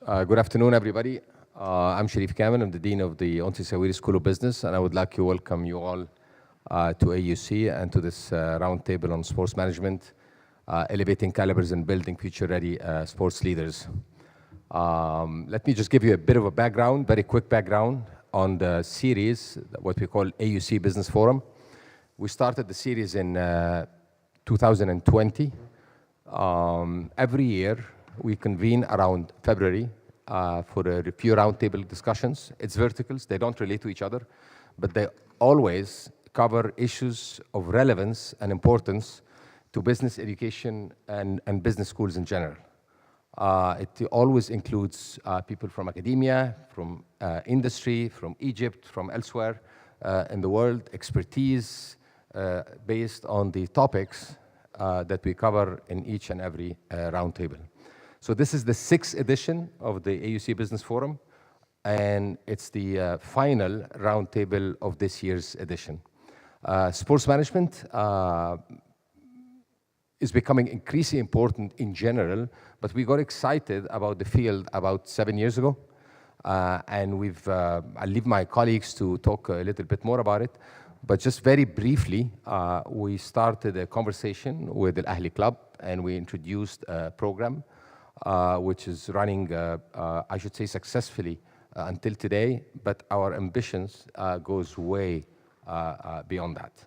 Good afternoon, everybody. I'm Sharif Kamel. I'm the Dean of the Onsi Sawiri School of Business, and I would like to welcome you all to AUC and to this roundtable on sports management, elevating calibers and building future-ready sports leaders. Let me just give you a bit of a background, very quick background on the series, what we call AUC Business Forum. We started the series in 2020. Every year, we convene around February for a few roundtable discussions. It's verticals, they don't relate to each other, but they always cover issues of relevance and importance to business education and business schools in general. It always includes people from academia, from industry, from Egypt, from elsewhere in the world, expertise based on the topics that we cover in each and every roundtable. So this is the 6th edition of the AUC Business Forum, and it's the final roundtable of this year's edition. Sports management is becoming increasingly important in general, but we got excited about the field about 7 years ago, and I'll leave my colleagues to talk a little bit more about it. But just very briefly, we started a conversation with the Ahli Club, and we introduced a program which is running, I should say, successfully until today, but our ambitions goes way beyond that.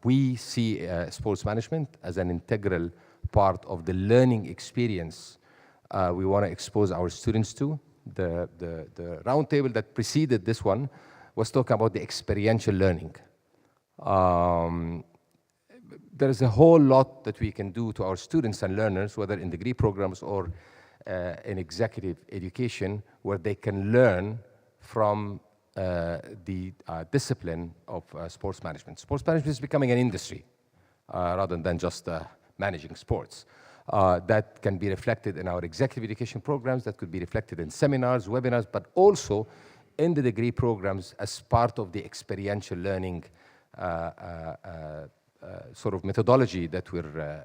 We see sports management as an integral part of the learning experience we want to expose our students to. The roundtable that preceded this one was talking about the experiential learning. There is a whole lot that we can do to our students and learners, whether in degree programs or in executive education, where they can learn from the discipline of sports management. Sports management is becoming an industry rather than just managing sports. That can be reflected in our executive education programs, that could be reflected in seminars, webinars, but also in the degree programs as part of the experiential learning sort of methodology that we're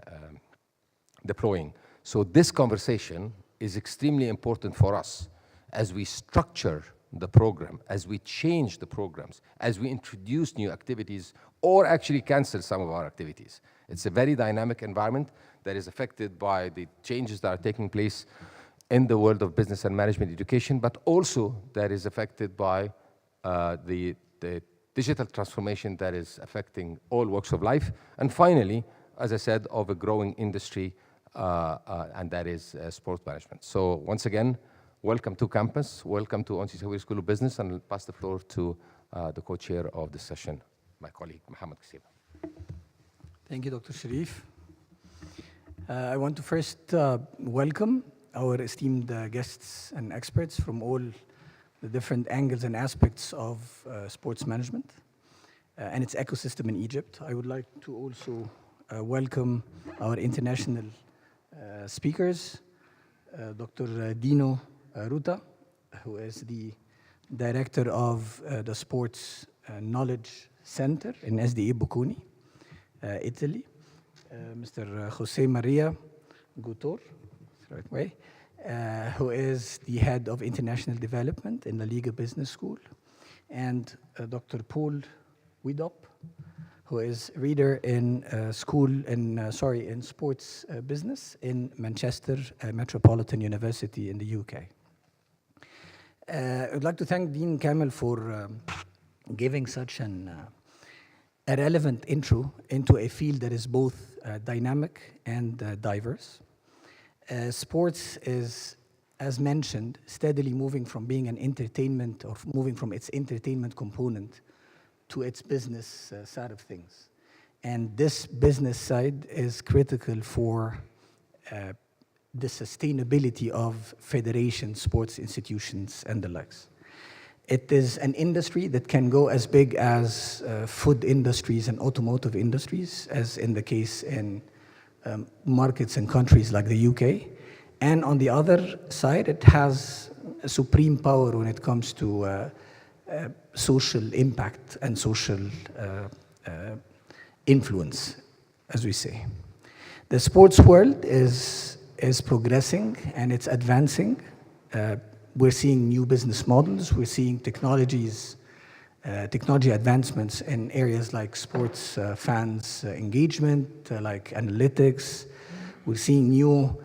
deploying. So this conversation is extremely important for us as we structure the program, as we change the programs, as we introduce new activities or actually cancel some of our activities. It's a very dynamic environment that is affected by the changes that are taking place in the world of business and management education, but also that is affected by the digital transformation that is affecting all walks of life. And finally, as I said, of a growing industry, and that is sports management. So once again, welcome to campus, welcome to Onsi Sawiri School of Business, and I'll pass the floor to the co-chair of this session, my colleague, Mohammed Kasseba. Thank you, Dr. Sharif. I want to first welcome our esteemed guests and experts from all the different angles and aspects of sports management and its ecosystem in Egypt. I would like to also welcome our international speakers, Dr. Dino Ruta, who is the director of the Sports Knowledge Center in SDA Bocconi, Italy, Mr. Jose Maria Gutor, right way, who is the head of international development in the Liga Business School, and Dr. Paul Widop, who is reader in in sports business in Manchester Metropolitan University in the UK. I'd like to thank Dean Kamel for giving such a relevant intro into a field that is both dynamic and diverse. Sports is, as mentioned, steadily moving from being an entertainment, or moving from its entertainment component to its business side of things. And this business side is critical for the sustainability of federations, sports institutions, and the likes. It is an industry that can go as big as food industries and automotive industries, as in the case in markets and countries like the UK. And on the other side, it has a supreme power when it comes to social impact and social influence, as we say. The sports world is is progressing and it's advancing. We're seeing new business models. We're seeing technology advancements in areas like sports fans engagement, like analytics. We're seeing new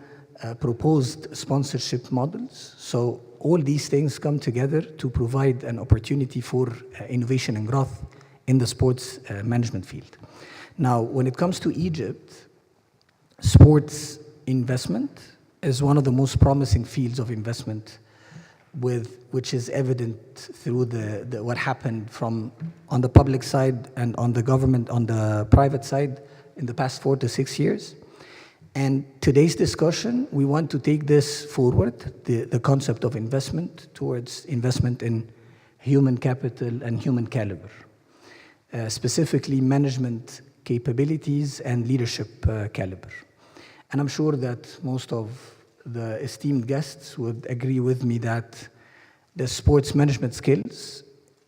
proposed sponsorship models. So all these things come together to provide an opportunity for innovation and growth in the sports management field. Now, when it comes to Egypt, sports investment is one of the most promising fields of investment, which is evident through what happened on the public side and on the private side in the past 4 to 6 years. And today's discussion, we want to take this forward, the concept of investment towards investment in human capital and human caliber, specifically management capabilities and leadership caliber. And I'm sure that most of the esteemed guests would agree with me that the sports management skills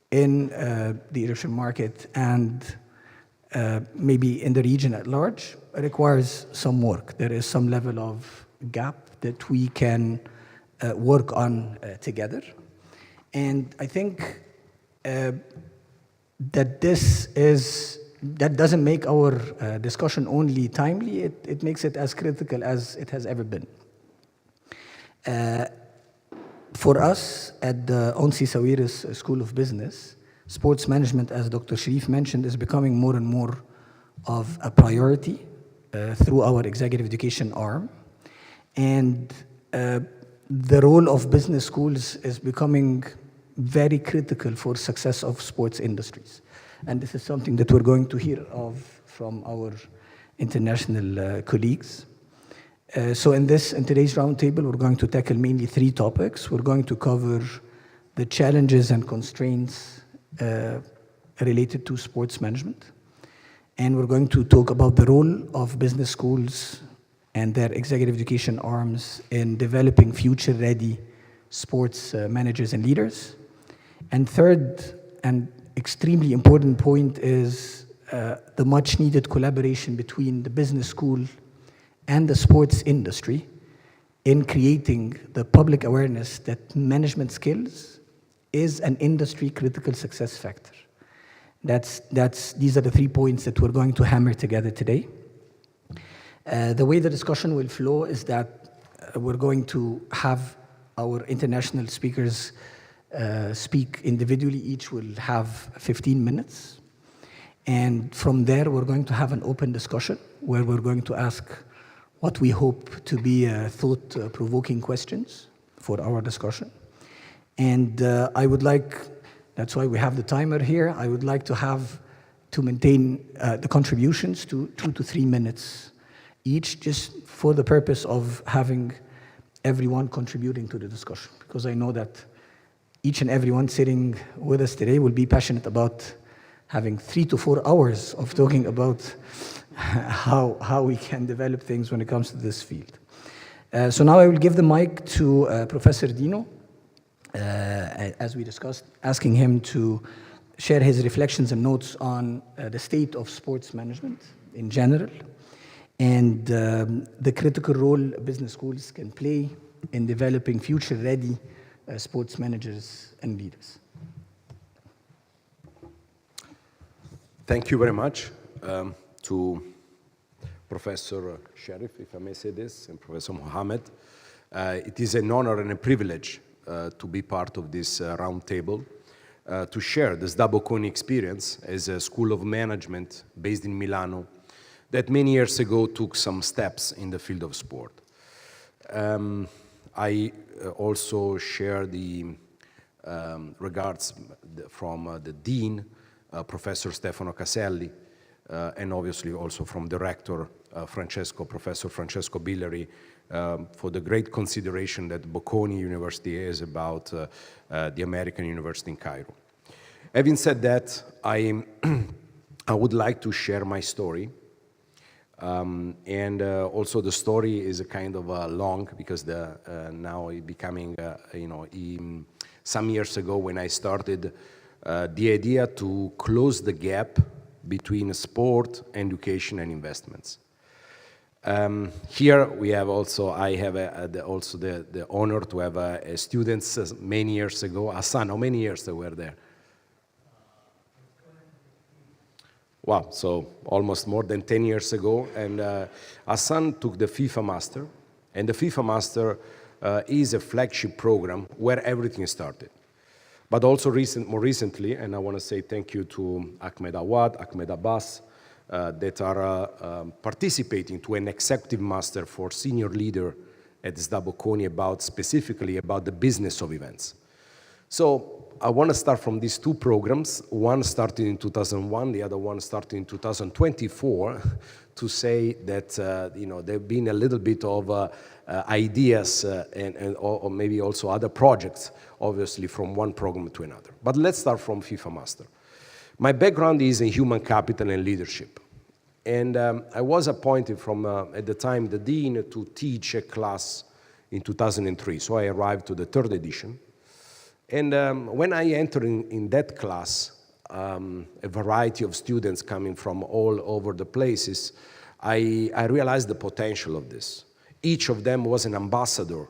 in the Egyptian market and maybe in the region at large requires some work. There is some level of gap that we can work on together. And I think that that doesn't make our discussion only timely, it makes it as critical as it has ever been. For us at the Onsi Sawiris School of Business, sports management, as Dr. Sharif mentioned, is becoming more and more of a priority through our executive education arm. And the role of business schools is becoming very critical for success of sports industries. And this is something that we're going to hear of from our international colleagues. So in today's roundtable, we're going to tackle mainly 3 topics. We're going to cover the challenges and constraints related to sports management. And we're going to talk about the role of business schools and their executive education arms in developing future-ready sports managers and leaders. And third, and extremely important point is the much-needed collaboration between the business school and the sports industry in creating the public awareness that management skills is an industry-critical success factor. These are the 3 points that we're going to hammer together today. The way the discussion will flow is that we're going to have our international speakers speak individually. Each will have 15 minutes. And from there, we're going to have an open discussion where we're going to ask what we hope to be thought-provoking questions for our discussion. And that's why we have the timer here. I would like to maintain the contributions to 2 to 3 minutes each, just for the purpose of having everyone contributing to the discussion, because I know that each and everyone sitting with us today will be passionate about having 3 to 4 hours of talking about how we can develop things when it comes to this field. So now I will give the mic to Professor Dino, as we discussed, asking him to share his reflections and notes on the state of sports management in general and the critical role business schools can play in developing future-ready sports managers and leaders. Thank you very much to Professor Sharif, if I may say this, and Professor Mohammed. It is an honor and a privilege to be part of this roundtable, to share this da Bocconi experience as a school of management based in Milano that many years ago took some steps in the field of sport. I also share the regards from the Dean, Professor Stefano Caselli, and obviously also from the Rector, Professor Francesco Billari, for the great consideration that Bocconi University is about the American University in Cairo. Having said that, I would like to share my story. And also the story is a kind of long, because now it's becoming, some years ago when I started, the idea to close the gap between sport, education, and investments. Here we have also, I have also the honor to have students many years ago. Hassan, how many years they were there? Wow, so almost more than 10 years ago. And Hassan took the FIFA Master, and the FIFA Master is a flagship program where everything started. But also more recently, and I want to say thank you to Ahmed Awad, Ahmed Abbas, that are participating to an executive master for senior leader at SDA Bocconi specifically about the business of events. So I want to start from these two programs, one started in 2001, the other one started in 2024, to say that there have been a little bit of ideas or maybe also other projects, obviously from one program to another. But let's start from FIFA Master. My background is in human capital and leadership. And I was appointed from, at the time, the dean to teach a class in 2003. So I arrived to the third edition. And when I entered in that class, a variety of students coming from all over the places, I realized the potential of this. Each of them was an ambassador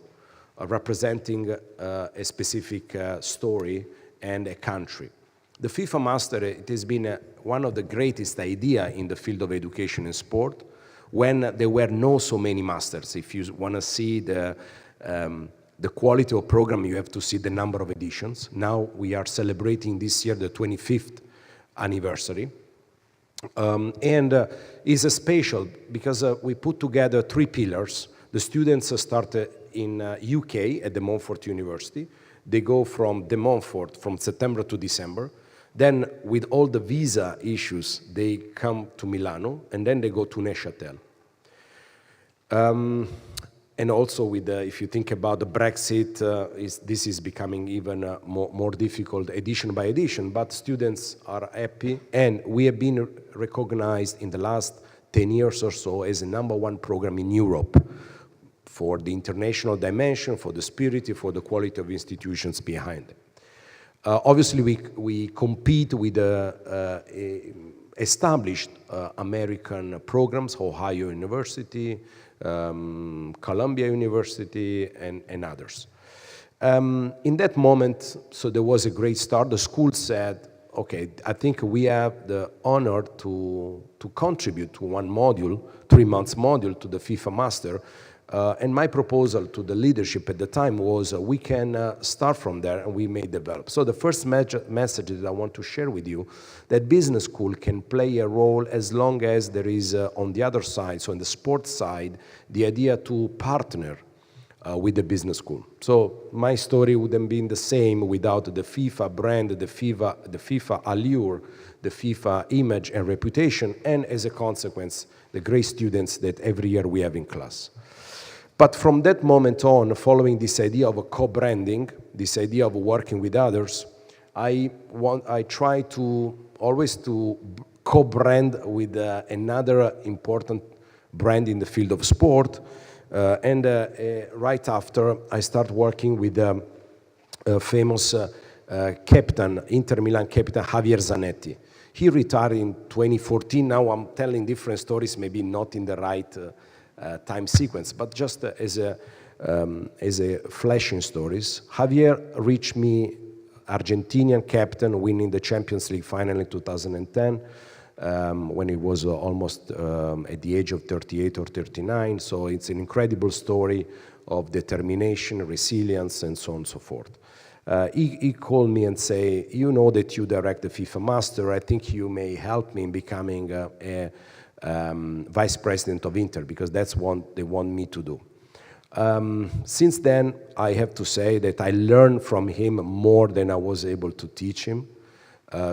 representing a specific story and a country. The FIFA Master, it has been one of the greatest ideas in the field of education and sport when there were no so many masters. If you want to see the quality of program, you have to see the number of editions. Now we are celebrating this year the 25th anniversary. And it's special because we put together three pillars. The students started in UK at De Montfort University. They go from De Montfort from September to December. Then with all the visa issues, they come to Milano, and then they go to Neuchâtel. And also with if you think about the Brexit, this is becoming even more difficult edition by edition, but students are happy, and we have been recognized in the last 10 years or so as a #1 program in Europe for the international dimension, for the spirit, for the quality of institutions behind it. Obviously, we compete with established American programs, Ohio University, Columbia University, and others. In that moment, so there was a great start. The school said, okay, I think we have the honor to contribute to one module, 3 months module to the FIFA Master. And my proposal to the leadership at the time was we can start from there and we may develop. So the first message that I want to share with you, that business school can play a role as long as there is on the other side, so on the sports side, the idea to partner with the business school. So my story wouldn't be the same without the FIFA brand, the FIFA allure, the FIFA image and reputation, and as a consequence, the great students that every year we have in class. But from that moment on, following this idea of a co-branding, this idea of working with others, I try to always to co-brand with another important brand in the field of sport. And right after, I start working with a famous captain, Inter Milan captain, Javier Zanetti. He retired in 2014. Now I'm telling different stories, maybe not in the right time sequence, but just as a flashing stories. Javier reached me, Argentinian captain, winning the Champions League final in 2010, when he was almost at the age of 38 or 39. So it's an incredible story of determination, resilience, and so on and so forth. He called me and say, you know that you direct the FIFA Master, I think you may help me in becoming a vice president of Inter, because that's what they want me to do. Since then, I have to say that I learned from him more than I was able to teach him.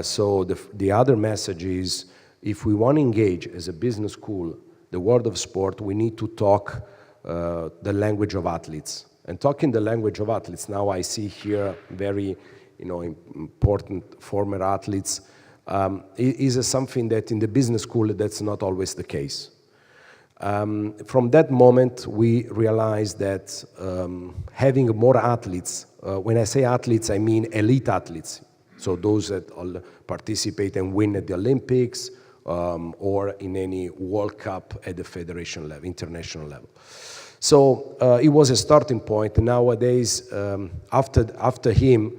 So the other message is, if we want to engage as a business school the world of sport, we need to talk the language of athletes. And talking the language of athletes, now I see here very important former athletes, is something that in the business school that's not always the case. From that moment, we realized that having more athletes, when I say athletes, I mean elite athletes, so those that all participate and win at the Olympics, or in any World Cup at the federation level, international level. So it was a starting point. Nowadays, after him,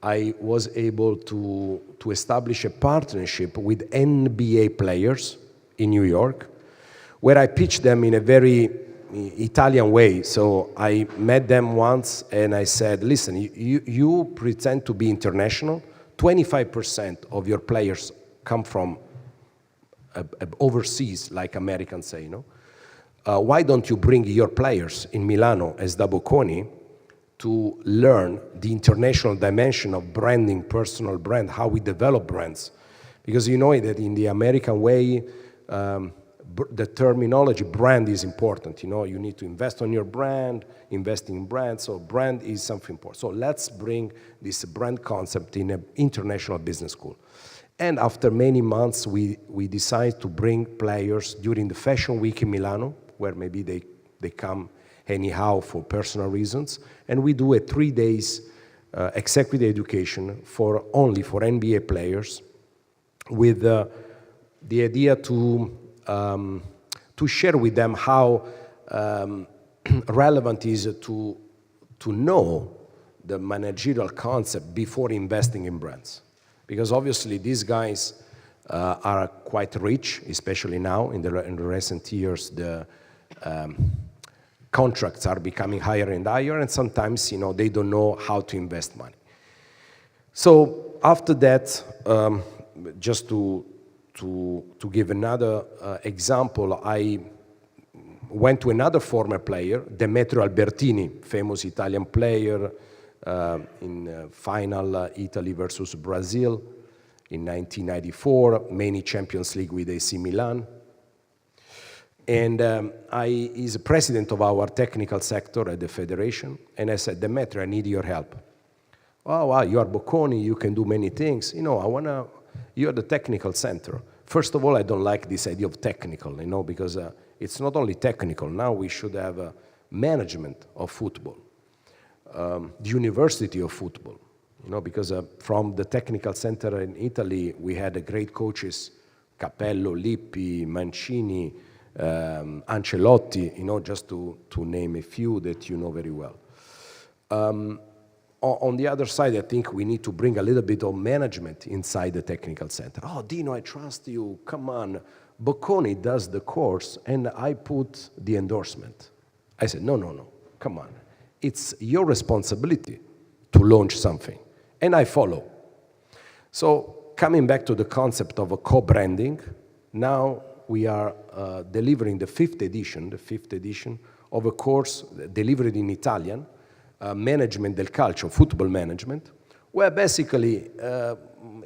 I was able to establish a partnership with NBA players in New York, where I pitched them in a very Italian way. So I met them once and I said, listen, you pretend to be international, 25% of your players come from overseas, like Americans say, why don't you bring your players in Milano as da Bocconi to learn the international dimension of branding, personal brand, how we develop brands? Because you know that in the American way, the terminology brand is important. You need to invest on your brand, investing in brand, so brand is something important. So let's bring this brand concept in an international business school. And after many months, we decided to bring players during the Fashion Week in Milano, where maybe they come anyhow for personal reasons, and we do a 3 days executive education only for NBA players, with the idea to share with them how relevant is to know the managerial concept before investing in brands. Because obviously these guys are quite rich, especially now in the recent years. The contracts are becoming higher and higher, and sometimes they don't know how to invest money. So after that, just to give another example, I went to another former player, Demetrio Albertini, famous Italian player, in final Italy versus Brazil in 1994, many Champions League with AC Milan. And he's president of our technical sector at the federation, and I said, Demetrio, I need your help. Oh, wow, you are Bocconi, you can do many things. You're the technical center. First of all, I don't like this idea of technical, because it's not only technical. Now we should have a management of football, the university of football, because from the technical center in Italy, we had great coaches, Capello, Lippi, Mancini, Ancelotti, just to name a few that you know very well. On the other side, I think we need to bring a little bit of management inside the technical center. Oh, Dino, I trust you. Come on. Bocconi does the course, and I put the endorsement. I said, no. Come on. It's your responsibility to launch something, and I follow. So coming back to the concept of a co-branding, now we are delivering the fifth edition of a course delivered in Italian, Management del Calcio, football management, where basically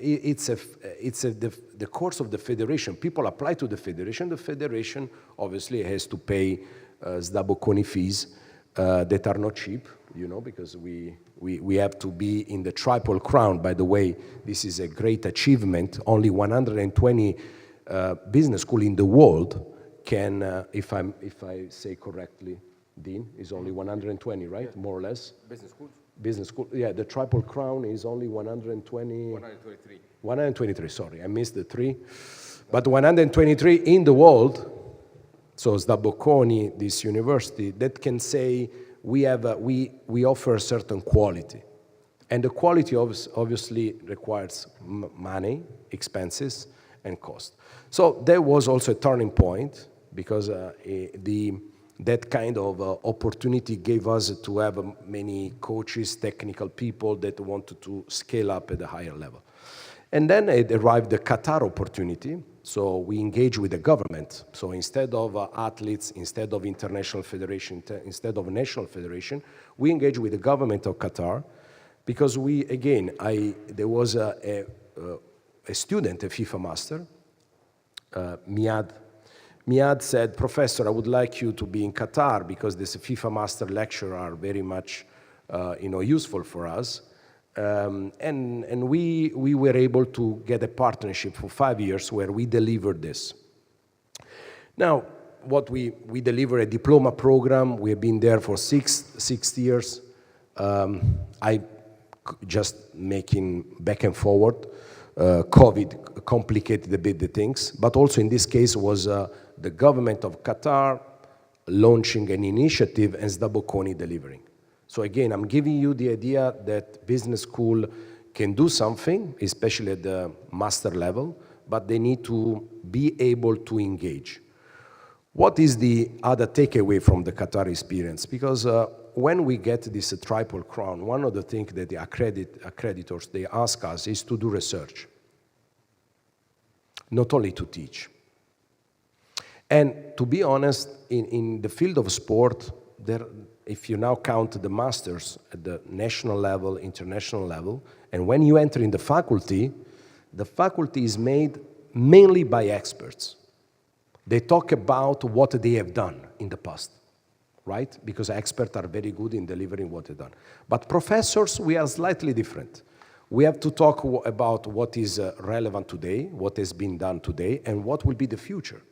it's the course of the federation. People apply to the federation. The federation obviously has to pay da Bocconi fees that are not cheap, because we have to be in the Triple Crown. By the way, this is a great achievement. Only 120 business school in the world can, if I say correctly, Dean, is only 120, right? Yeah. More or less. Business schools? Business school, yeah. The Triple Crown is only 120. 123. 123, sorry, I missed the 3. But 123 in the world, so it's da Bocconi, this university, that can say we offer a certain quality. And the quality obviously requires money, expenses, and cost. So there was also a turning point, because that kind of opportunity gave us to have many coaches, technical people that wanted to scale up at a higher level. And then it arrived the Qatar opportunity, so we engaged with the government. So instead of athletes, instead of international federation, instead of national federation, we engaged with the government of Qatar, because there was a student, a FIFA master, Miad. Miad said, Professor, I would like you to be in Qatar because this FIFA Master lecture are very much useful for us. And we were able to get a partnership for 5 years where we delivered this. Now, what we deliver a diploma program. We have been there for six years. I just making back and forward. COVID complicated a bit the things, but also in this case was the government of Qatar launching an initiative and Sdabokoni delivering. So again, I'm giving you the idea that business school can do something, especially at the master level, but they need to be able to engage. What is the other takeaway from the Qatar experience? Because when we get this triple crown, one of the things that the accreditors, they ask us is to do research, not only to teach. And to be honest, in the field of sport, if you now count the masters at the national level, international level, and when you enter in the faculty is made mainly by experts. They talk about what they have done in the past, right? Because experts are very good in delivering what they've done. But professors, we are slightly different. We have to talk about what is relevant today, what has been done today, and what will be the future.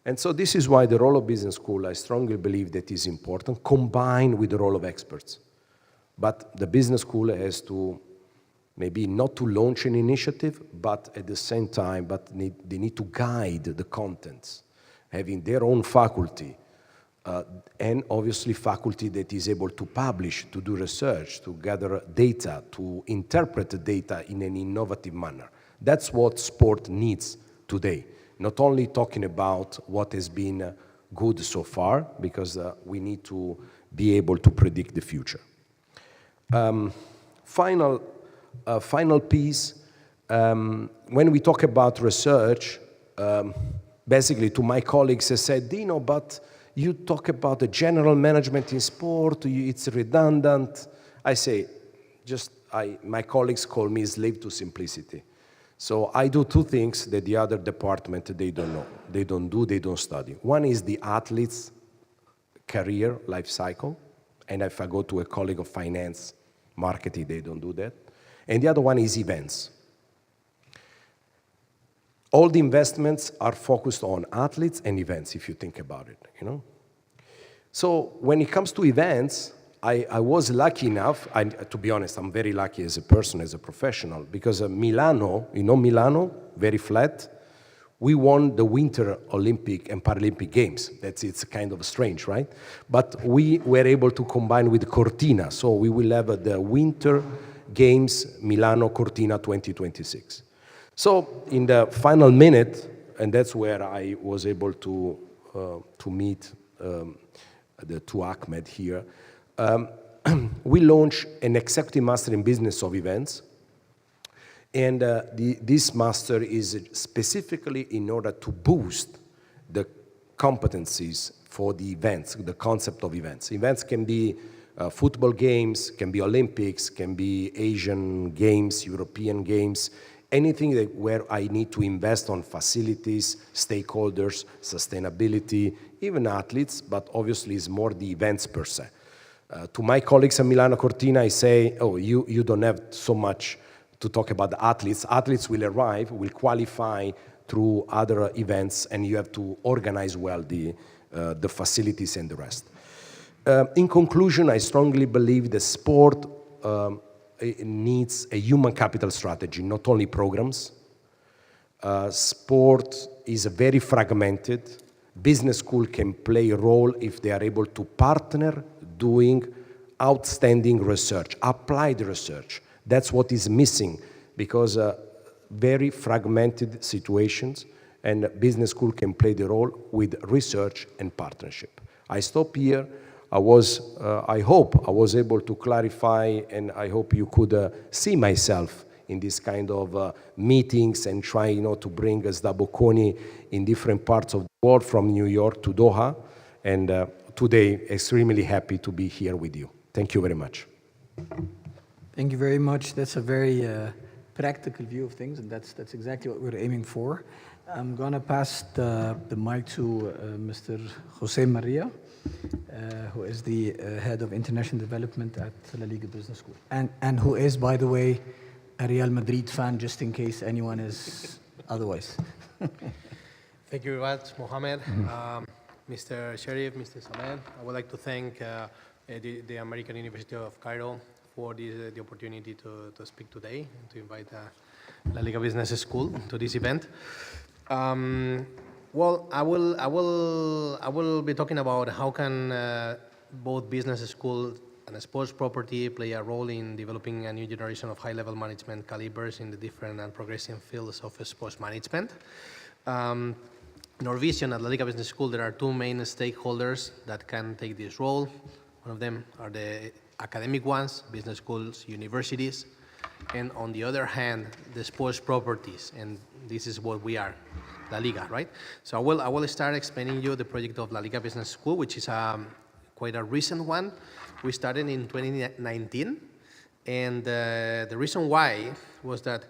And so this is why the role of business school, I strongly believe that is important, combined with the role of experts. But the business school has to, maybe not to launch an initiative, but at the same time, they need to guide the contents, having their own faculty, and obviously faculty that is able to publish, to do research, to gather data, to interpret the data in an innovative manner. That's what sport needs today. Not only talking about what has been good so far, because we need to be able to predict the future. Final piece, when we talk about research, basically to my colleagues I said, Dino, but you talk about the general management in sport, it's redundant. I say, my colleagues call me slave to simplicity. So I do two things that the other department, they don't know. They don't do, they don't study. One is the athlete's career life cycle. And if I go to a colleague of finance, marketing, they don't do that. And the other one is events. All the investments are focused on athletes and events, if you think about it, you know? So when it comes to events, I was lucky enough, to be honest, I'm very lucky as a person, as a professional, because Milano, you know Milano, very flat, we won the Winter Olympic and Paralympic Games. It's kind of strange, right? But we were able to combine with Cortina, so we will have the Winter Games Milano Cortina 2026. So in the final minute, and that's where I was able to meet the two Ahmed here, we launched an executive master in business of events. And this master is specifically in order to boost the competencies for the events, the concept of events. Events can be football games, can be Olympics, can be Asian games, European games, anything where I need to invest on facilities, stakeholders, sustainability, even athletes, but obviously it's more the events per se. To my colleagues in Milano Cortina, I say, oh, you don't have so much to talk about the athletes. Athletes will arrive, will qualify through other events, and you have to organize well the facilities and the rest. In conclusion, I strongly believe that sport it needs a human capital strategy, not only programs. Sport is very fragmented. Business school can play a role if they are able to partner doing outstanding research, applied research. That's what is missing, because very fragmented situations, and business school can play the role with research and partnership. I stop here. I hope I was able to clarify, and I hope you could see myself in this kind of meetings and try, to bring Sdabokoni in different parts of the world, from New York to Doha. And today, extremely happy to be here with you. Thank you very much. Thank you very much. That's a very practical view of things, and that's exactly what we're aiming for. I'm going to pass the mic to Mr. Jose Maria, who is the head of international development at La Liga Business School, and who is, by the way, a Real Madrid fan, just in case anyone is otherwise. Thank you very much, Mohamed. Mr. Sharif, Mr. Saman, I would like to thank the American University of Cairo for the opportunity to speak today and to invite La Liga Business School to this event. Well, I will be talking about how can both business school and sports property play a role in developing a new generation of high-level management calibers in the different and progressive fields of sports management. In our vision at La Liga Business School, there are two main stakeholders that can take this role. One of them are the academic ones, business schools, universities, and on the other hand, the sports properties, and this is what we are, La Liga, right? So I will start explaining you the project of La Liga Business School, which is quite a recent one. We started in 2019, and the reason why was that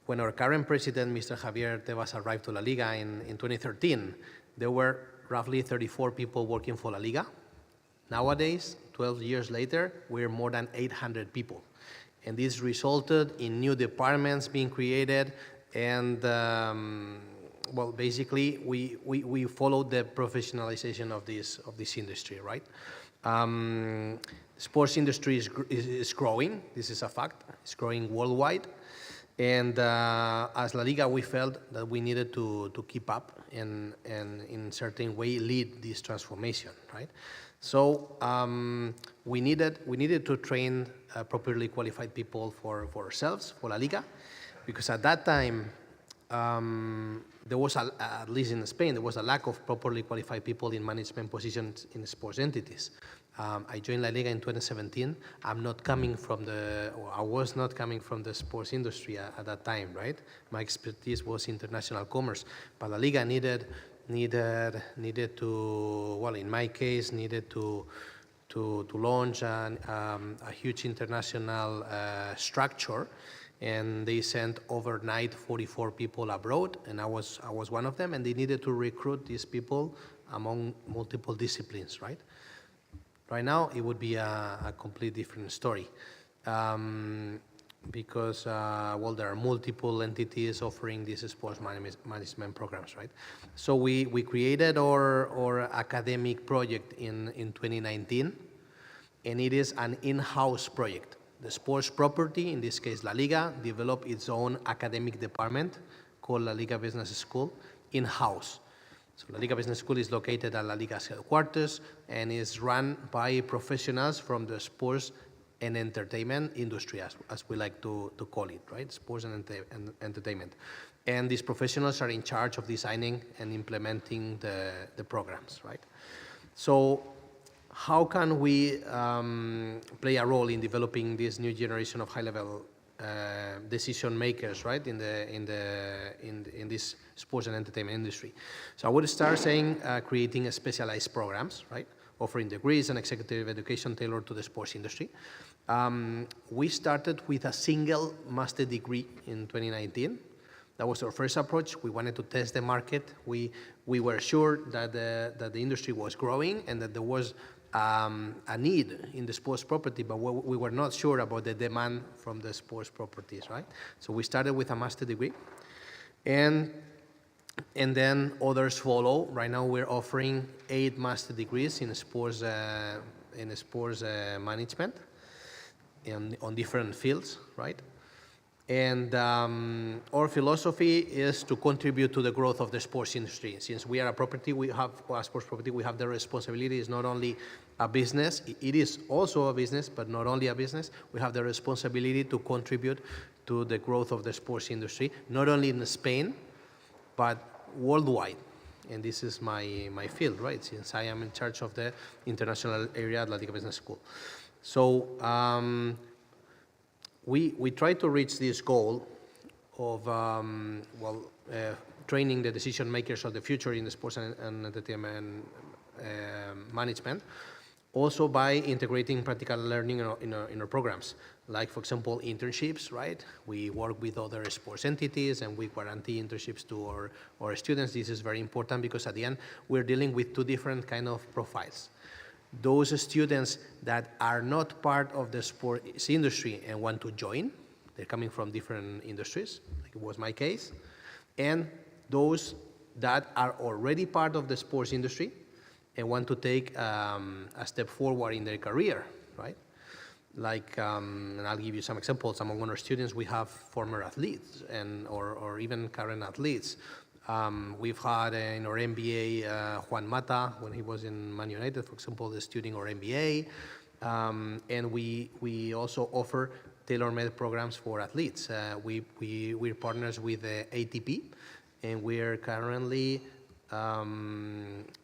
when our current president, Mr. Javier Tebas, arrived to La Liga in 2013, there were roughly 34 people working for La Liga. Nowadays, 12 years later, we're more than 800 people. And this resulted in new departments being created, and well, basically, we followed the professionalization of this industry, right? Sports industry is growing. This is a fact. It's growing worldwide. And as La Liga, we felt that we needed to keep up and in a certain way lead this transformation, right? So we needed to train properly qualified people for ourselves, for La Liga, because at that time, there was, at least in Spain, there was a lack of properly qualified people in management positions in sports entities. I joined La Liga in 2017. I was not coming from the sports industry at that time, right? My expertise was international commerce, but La Liga needed to, well, in my case, needed to launch a huge international structure, and they sent overnight 44 people abroad, and I was one of them, and they needed to recruit these people among multiple disciplines, right? Right now, it would be a completely different story because, well, there are multiple entities offering these sports management programs, right? So we created our academic project in 2019, and it is an in-house project. The sports property, in this case La Liga, developed its own academic department called La Liga Business School in-house. So La Liga Business School is located at La Liga's headquarters and is run by professionals from the sports and entertainment industry, as we like to call it, right? Sports and entertainment. And these professionals are in charge of designing and implementing the programs, right? So how can we play a role in developing this new generation of high-level decision makers, right, in this sports and entertainment industry? So I would start saying creating specialized programs, right, offering degrees and executive education tailored to the sports industry. We started with a single master degree in 2019. That was our first approach. We wanted to test the market. We were sure that the industry was growing and that there was a need in the sports property, but we were not sure about the demand from the sports properties, right? So we started with a master degree, and then others follow. Right now, we're offering 8 master degrees in sports management, on different fields, right? And our philosophy is to contribute to the growth of the sports industry. Since we are a property, a sports property, we have the responsibility. It's not only a business, it is also a business, but not only a business. We have the responsibility to contribute to the growth of the sports industry, not only in Spain, but worldwide. And this is my field, right? Since I am in charge of the international area at La Liga Business School. So we try to reach this goal of training the decision makers of the future in the sports and entertainment management, also by integrating practical learning in our programs. Like, for example, internships, right? We work with other sports entities and we guarantee internships to our students. This is very important because at the end, we're dealing with 2 different kind of profiles. Those students that are not part of the sports industry and want to join, they're coming from different industries, like it was my case, and those that are already part of the sports industry and want to take a step forward in their career, right? and I'll give you some examples. Among our students, we have former athletes or even current athletes. We've had in our MBA Juan Mata when he was in Man United, for example, studying our MBA. And we also offer tailor-made programs for athletes. We're partners with ATP, and we're currently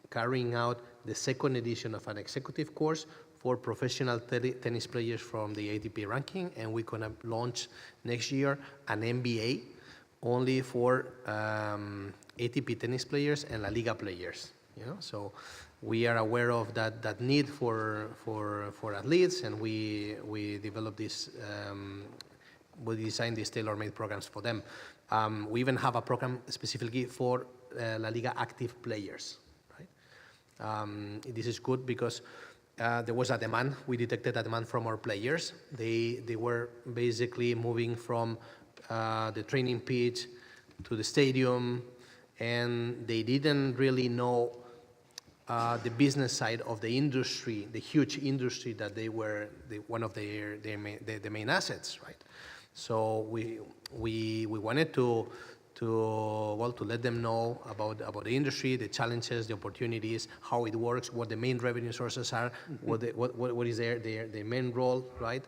carrying out the second edition of an executive course for professional tennis players from the ATP ranking, and we're gonna launch next year an MBA only for ATP tennis players and La Liga players. So we are aware of that need for athletes, and we develop this. We design these tailor-made programs for them. We even have a program specifically for La Liga active players. Right? This is good because there was a demand. We detected a demand from our players. They were basically moving from the training pitch to the stadium, and they didn't really know the business side of the industry, the huge industry that they were one of the main assets, right? So we wanted to let them know about the industry, the challenges, the opportunities, how it works, what the main revenue sources are, what is their main role, right?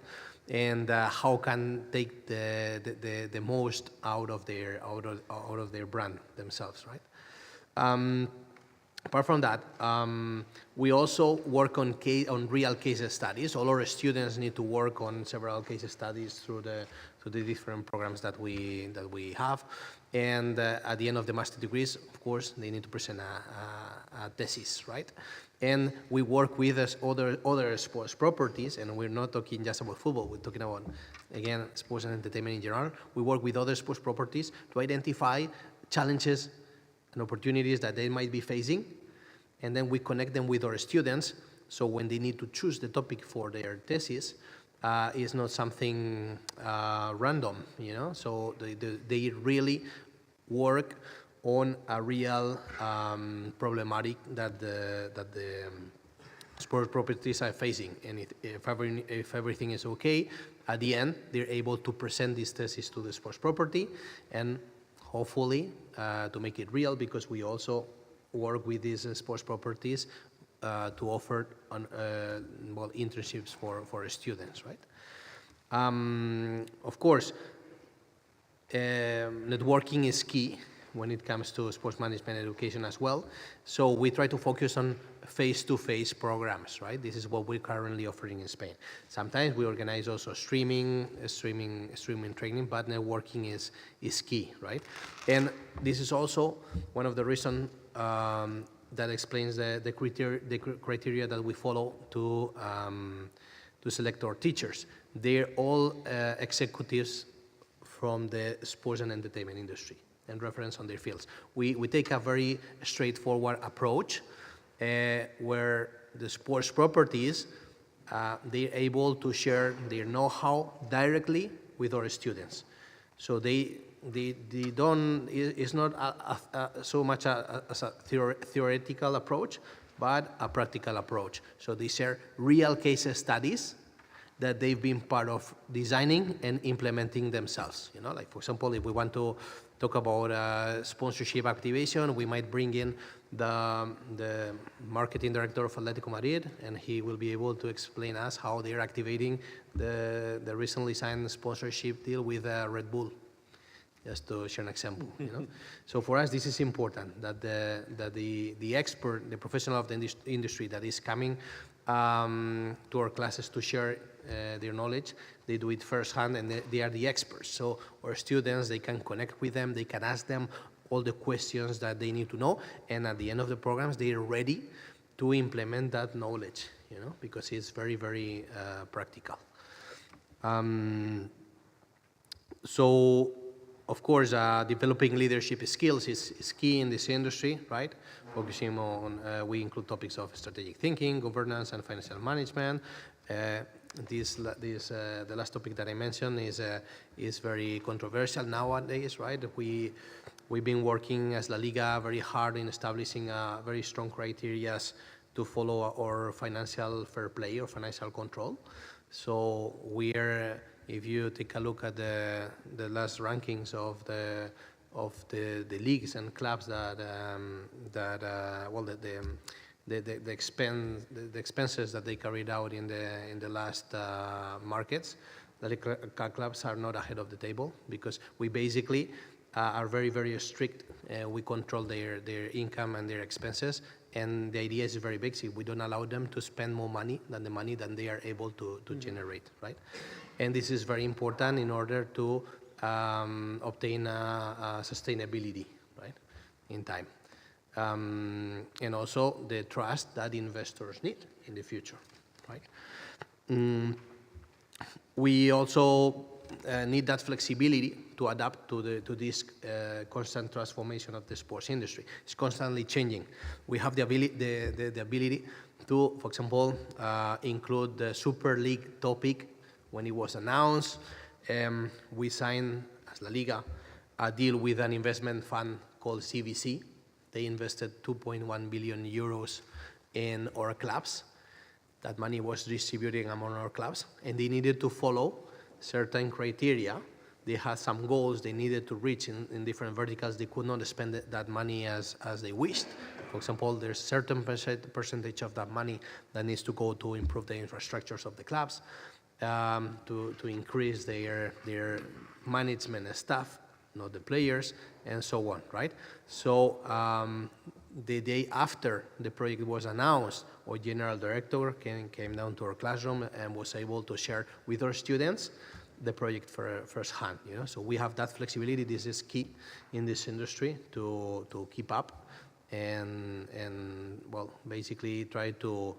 And how can take the most out of their brand themselves, right? Apart from that, we also work on real case studies. All our students need to work on several case studies through the different programs that we have. And at the end of the master degrees, of course, they need to present a thesis, right? And we work with other sports properties, and we're not talking just about football. We're talking about, again, sports and entertainment in general. We work with other sports properties to identify challenges and opportunities that they might be facing, and then we connect them with our students, so when they need to choose the topic for their thesis, it's not something random, so they really work on a real problematic that the sport properties are facing, and if everything is okay, at the end, they're able to present this thesis to the sports property, and hopefully to make it real, because we also work with these sports properties to offer internships for students, right? Of course, networking is key when it comes to sports management education as well. So we try to focus on face-to-face programs, right? This is what we're currently offering in Spain. Sometimes we organize also streaming training, but networking is key, right? And this is also one of the reasons that explains the criteria that we follow to select our teachers. They're all executives from the sports and entertainment industry and reference on their fields. We take a very straightforward approach where the sports properties, they're able to share their know-how directly with our students. So they don't, it's not so much as a theoretical approach, but a practical approach. So they share real case studies that they've been part of designing and implementing themselves. Like for example, if we want to talk about sponsorship activation, we might bring in the marketing director of Atletico Madrid, and he will be able to explain us how they're activating the recently signed sponsorship deal with Red Bull, just to share an example. So for us, this is important, that the expert, the professional of the industry that is coming to our classes to share their knowledge, they do it firsthand, and they are the experts. So our students, they can connect with them, they can ask them all the questions that they need to know, and at the end of the programs, they are ready to implement that knowledge, because it's very, very practical. So, of course, developing leadership skills is key in this industry, right? Focusing on, we include topics of strategic thinking, governance, and financial management. The last topic that I mentioned is very controversial nowadays, right? We've been working as La Liga very hard in establishing very strong criteria to follow our financial fair play or financial control. So we're, if you take a look at the last rankings of the leagues and clubs that the expenses that they carried out in the last markets, the clubs are not ahead of the table, because we basically are very, very strict. We control their income and their expenses, and the idea is very basic. We don't allow them to spend more money than the money that they are able to generate, right? And this is very important in order to obtain sustainability, right, in time. And also the trust that investors need in the future, right? We also need that flexibility to adapt to this constant transformation of the sports industry. It's constantly changing. We have the ability to, for example, include the Super League topic when it was announced. We signed, as La Liga, a deal with an investment fund called CVC. They invested 2.1 billion euros in our clubs. That money was distributed among our clubs, and they needed to follow certain criteria. They had some goals they needed to reach in different verticals. They could not spend that money as they wished. For example, there's certain percentage of that money that needs to go to improve the infrastructures of the clubs, to increase their management staff, not the players, and so on, right? So the day after the project was announced, our general director came down to our classroom and was able to share with our students the project firsthand. You know, so we have that flexibility. This is key in this industry to keep up and well, basically try to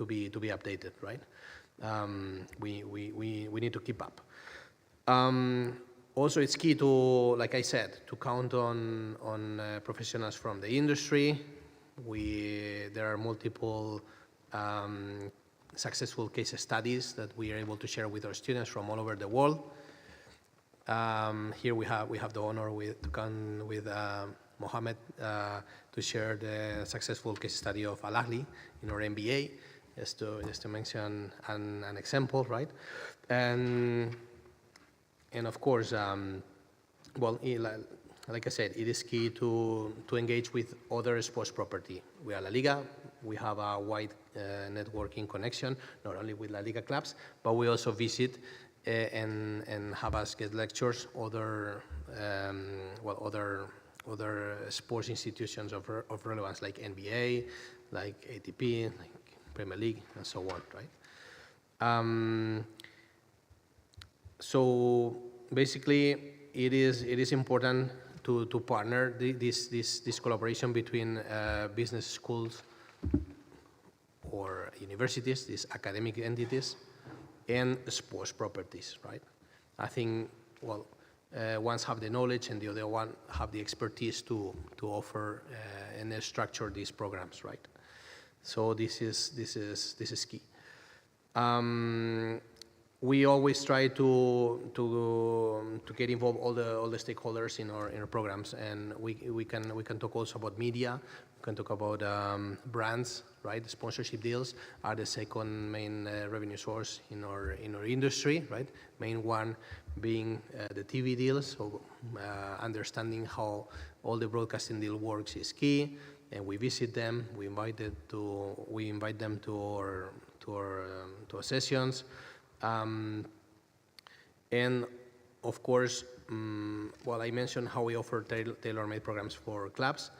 be updated, right? We need to keep up. Also, it's key to, like I said, to count on professionals from the industry. There are multiple successful case studies that we are able to share with our students from all over the world. Here we have the honor to come with Mohammed to share the successful case study of Al Ahly in our MBA, just to mention an example, right? And of course, well, like I said, it is key to engage with other sports property. We are La Liga. We have a wide networking connection, not only with La Liga clubs, but we also visit and have us get lectures other sports institutions of relevance, like NBA, like ATP, like Premier League, and so on, right? So basically, it is important to partner this collaboration between business schools or universities, these academic entities, and sports properties, right? I think, well, one have the knowledge and the other one have the expertise to offer and structure these programs, right? So this is key. We always try to get involved all the stakeholders in our programs, and we can talk also about media. We can talk about brands, right? Sponsorship deals are the second main revenue source in our industry, right? Main one being the TV deals. So understanding how all the broadcasting deal works is key, and we visit them. We invite them to our sessions. And of course, well, I mentioned how we offer tailor-made programs for clubs.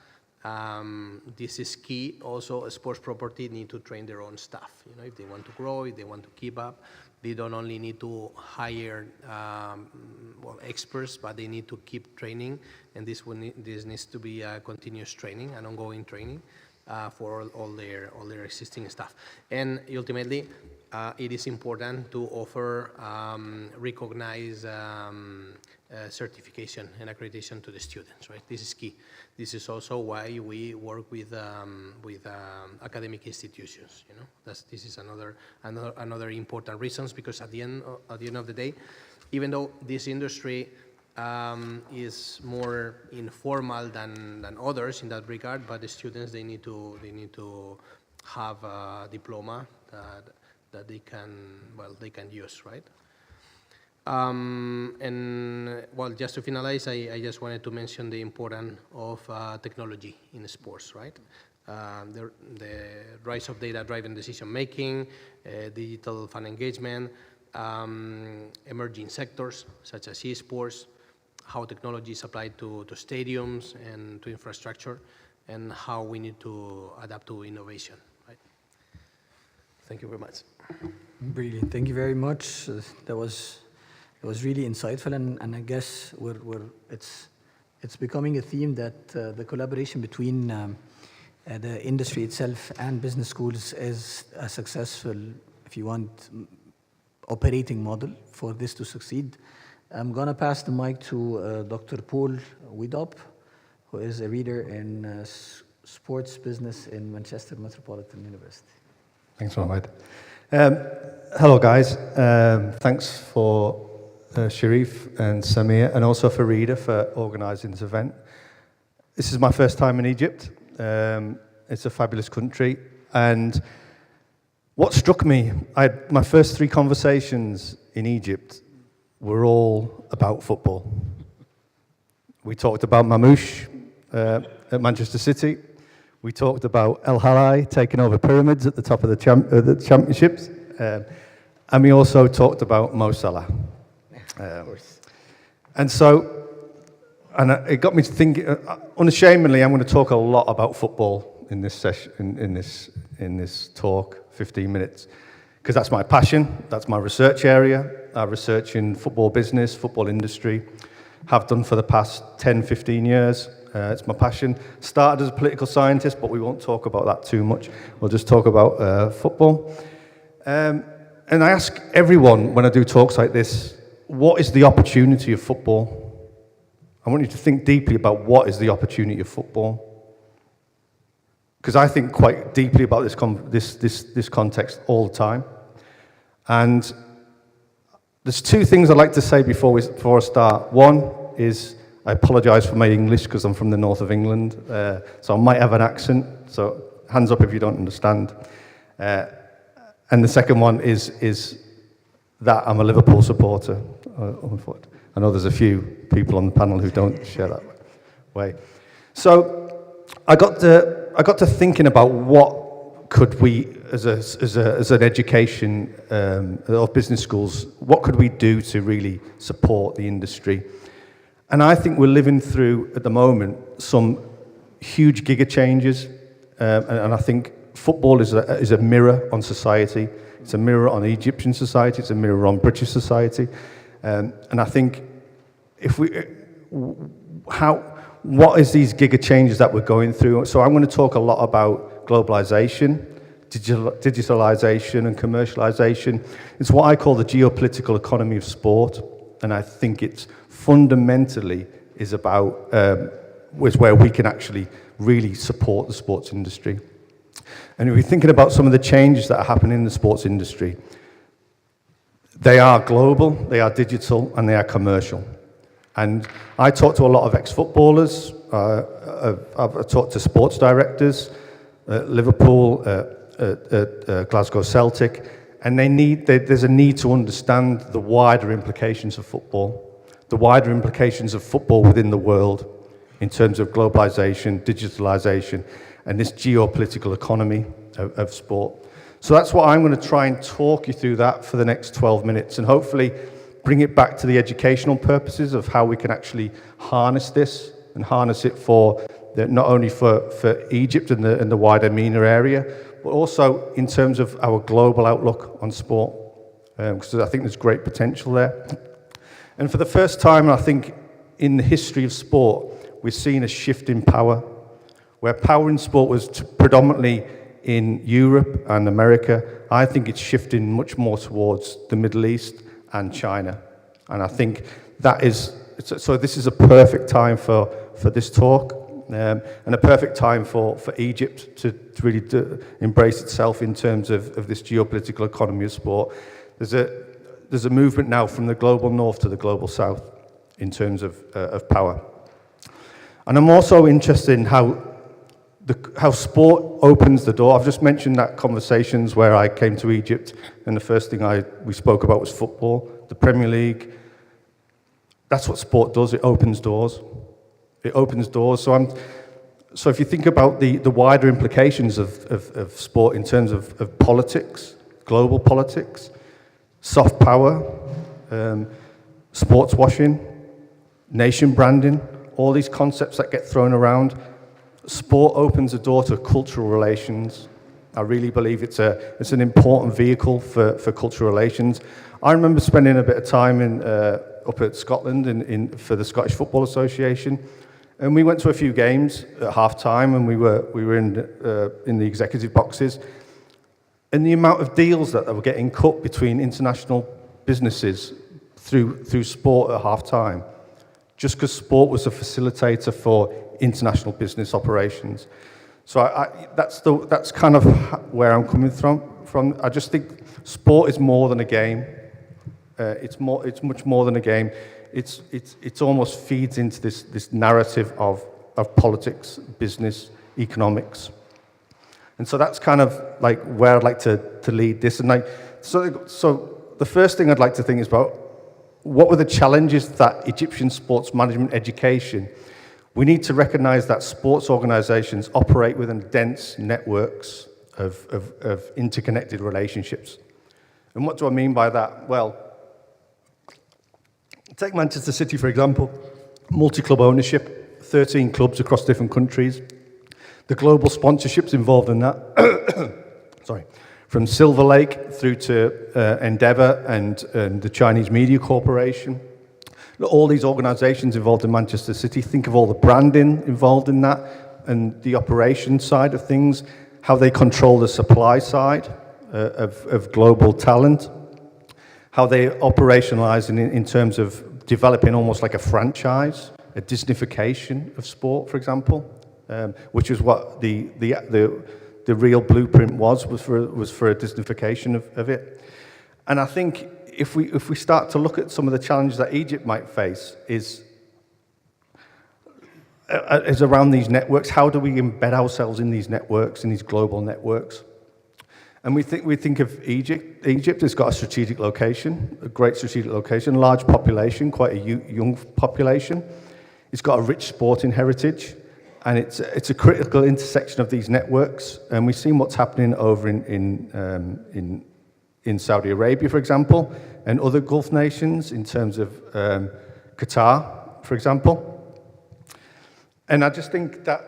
This is key. Also, a sports property need to train their own staff. You know, if they want to grow, if they want to keep up, they don't only need to hire experts, but they need to keep training. And this needs to be a continuous training, an ongoing training for all their existing staff. And ultimately, it is important to offer recognized certification and accreditation to the students, right? This is key. This is also why we work with academic institutions. You know, this is another important reasons, because at the end of the day, even though this industry is more informal than others in that regard, but the students they need to have a diploma that they can use, right? And well, just to finalize, I just wanted to mention the importance of technology in sports, right? The rise of data-driven decision-making, digital fan engagement, emerging sectors such as esports, how technology is applied to stadiums and to infrastructure, and how we need to adapt to innovation, right? Thank you very much. Brilliant. Thank you very much. That was really insightful, and I guess it's becoming a theme that the collaboration between the industry itself and business schools is a successful, if you want, operating model for this to succeed. I'm going to pass the mic to Dr. Paul Widop, who is a reader in sports business in Manchester Metropolitan University. Thanks, Mohammed. Hello, guys. Thanks for Sharif and Samir, and also for Rita for organising this event. This is my first time in Egypt. It's a fabulous country, and what struck me, my first 3 conversations in Egypt were all about football. We talked about Mamouche at Manchester City. We talked about El Halai taking over Pyramids at the top of the championships. And we also talked about Mo Salah. And so, it got me to think, unashamedly, I'm going to talk a lot about football in this session, in this talk, 15 minutes, because that's my passion, that's my research area. I research in football business, football industry, have done for the past 10, 15 years. It's my passion. Started as a political scientist, but we won't talk about that too much. We'll just talk about football. And I ask everyone when I do talks like this, what is the opportunity of football? I want you to think deeply about what is the opportunity of football. Because I think quite deeply about this context all the time. And there's 2 things I'd like to say before I start. One is, I apologise for my English because I'm from the north of England, so I might have an accent, so hands up if you don't understand. And the second one is that I'm a Liverpool supporter. I know there's a few people on the panel who don't share that way. So I got to thinking about what could we, as an education of business schools, what could we do to really support the industry? And I think we're living through, at the moment, some huge giga changes, and I think football is a mirror on society. It's a mirror on Egyptian society. It's a mirror on British society. And I think what is these giga changes that we're going through? So I'm going to talk a lot about globalization, digitalization, and commercialization. It's what I call the geopolitical economy of sport, and I think it's fundamentally is about is where we can actually really support the sports industry. And if we're thinking about some of the changes that are happening in the sports industry, they are global, they are digital, and they are commercial. And I talk to a lot of ex-footballers, I've talked to sports directors at Liverpool, Glasgow Celtic, and there's a need to understand the wider implications of football, the wider implications of football within the world in terms of globalization, digitalization, and this geopolitical economy of sport. So that's what I'm going to try and talk you through that for the next 12 minutes, and hopefully bring it back to the educational purposes of how we can actually harness this, and harness it not only for Egypt and the wider MENA area, but also in terms of our global outlook on sport, because I think there's great potential there. And for the first time, I think, in the history of sport, we've seen a shift in power, where power in sport was predominantly in Europe and America. I think it's shifting much more towards the Middle East and China. And I think so this is a perfect time for this talk, and a perfect time for Egypt to really embrace itself in terms of this geopolitical economy of sport. There's a movement now from the global north to the global south in terms of power. And I'm also interested in how how sport opens the door. I've just mentioned that conversations where I came to Egypt, and the first thing we spoke about was football, the Premier League. That's what sport does. It opens doors. It opens doors. So if you think about the wider implications of sport in terms of politics, global politics, soft power, sports washing, nation branding, all these concepts that get thrown around, sport opens the door to cultural relations. I really believe it's an important vehicle for cultural relations. I remember spending a bit of time up at Scotland for the Scottish Football Association, and we went to a few games at half time, and we were in the executive boxes, and the amount of deals that were getting cut between international businesses through sport at half time, just because sport was a facilitator for international business operations. So that's kind of where I'm coming from. I just think sport is more than a game. It's much more than a game. It's almost feeds into this narrative of politics, business, economics. And so that's kind of like where I'd like to lead this. And so the first thing I'd like to think is about what were the challenges that Egyptian sports management education. We need to recognize that sports organizations operate within dense networks of interconnected relationships. And what do I mean by that? Well, take Manchester City, for example. Multi-club ownership, 13 clubs across different countries. The global sponsorships involved in that. Sorry. From Silver Lake through to Endeavour and the Chinese Media Corporation. All these organizations involved in Manchester City, think of all the branding involved in that and the operation side of things, how they control the supply side of global talent, how they operationalize in terms of developing almost like a franchise, a Disneyfication of sport, for example, which is what the real blueprint was for a Disneyfication of it. And I think if we start to look at some of the challenges that Egypt might face is around these networks. How do we embed ourselves in these networks, in these global networks? And we think of Egypt. Egypt has got a strategic location, a great strategic location, large population, quite a young population. It's got a rich sporting heritage, and it's a critical intersection of these networks. And we've seen what's happening over in Saudi Arabia, for example, and other Gulf nations in terms of Qatar, for example. And I just think that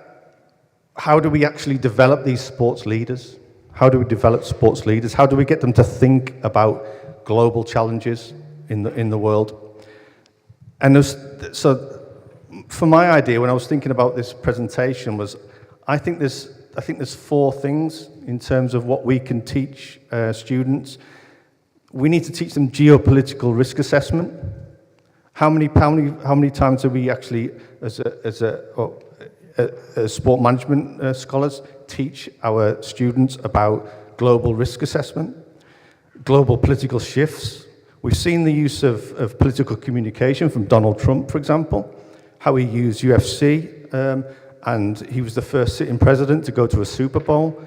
how do we actually develop these sports leaders? How do we develop sports leaders? How do we get them to think about global challenges in the world? And so for my idea, when I was thinking about this presentation, was I think there's four things in terms of what we can teach students. We need to teach them geopolitical risk assessment. How many times do we actually, as sport management scholars, teach our students about global risk assessment, global political shifts? We've seen the use of political communication from Donald Trump, for example, how he used UFC, and he was the first sitting president to go to a Super Bowl.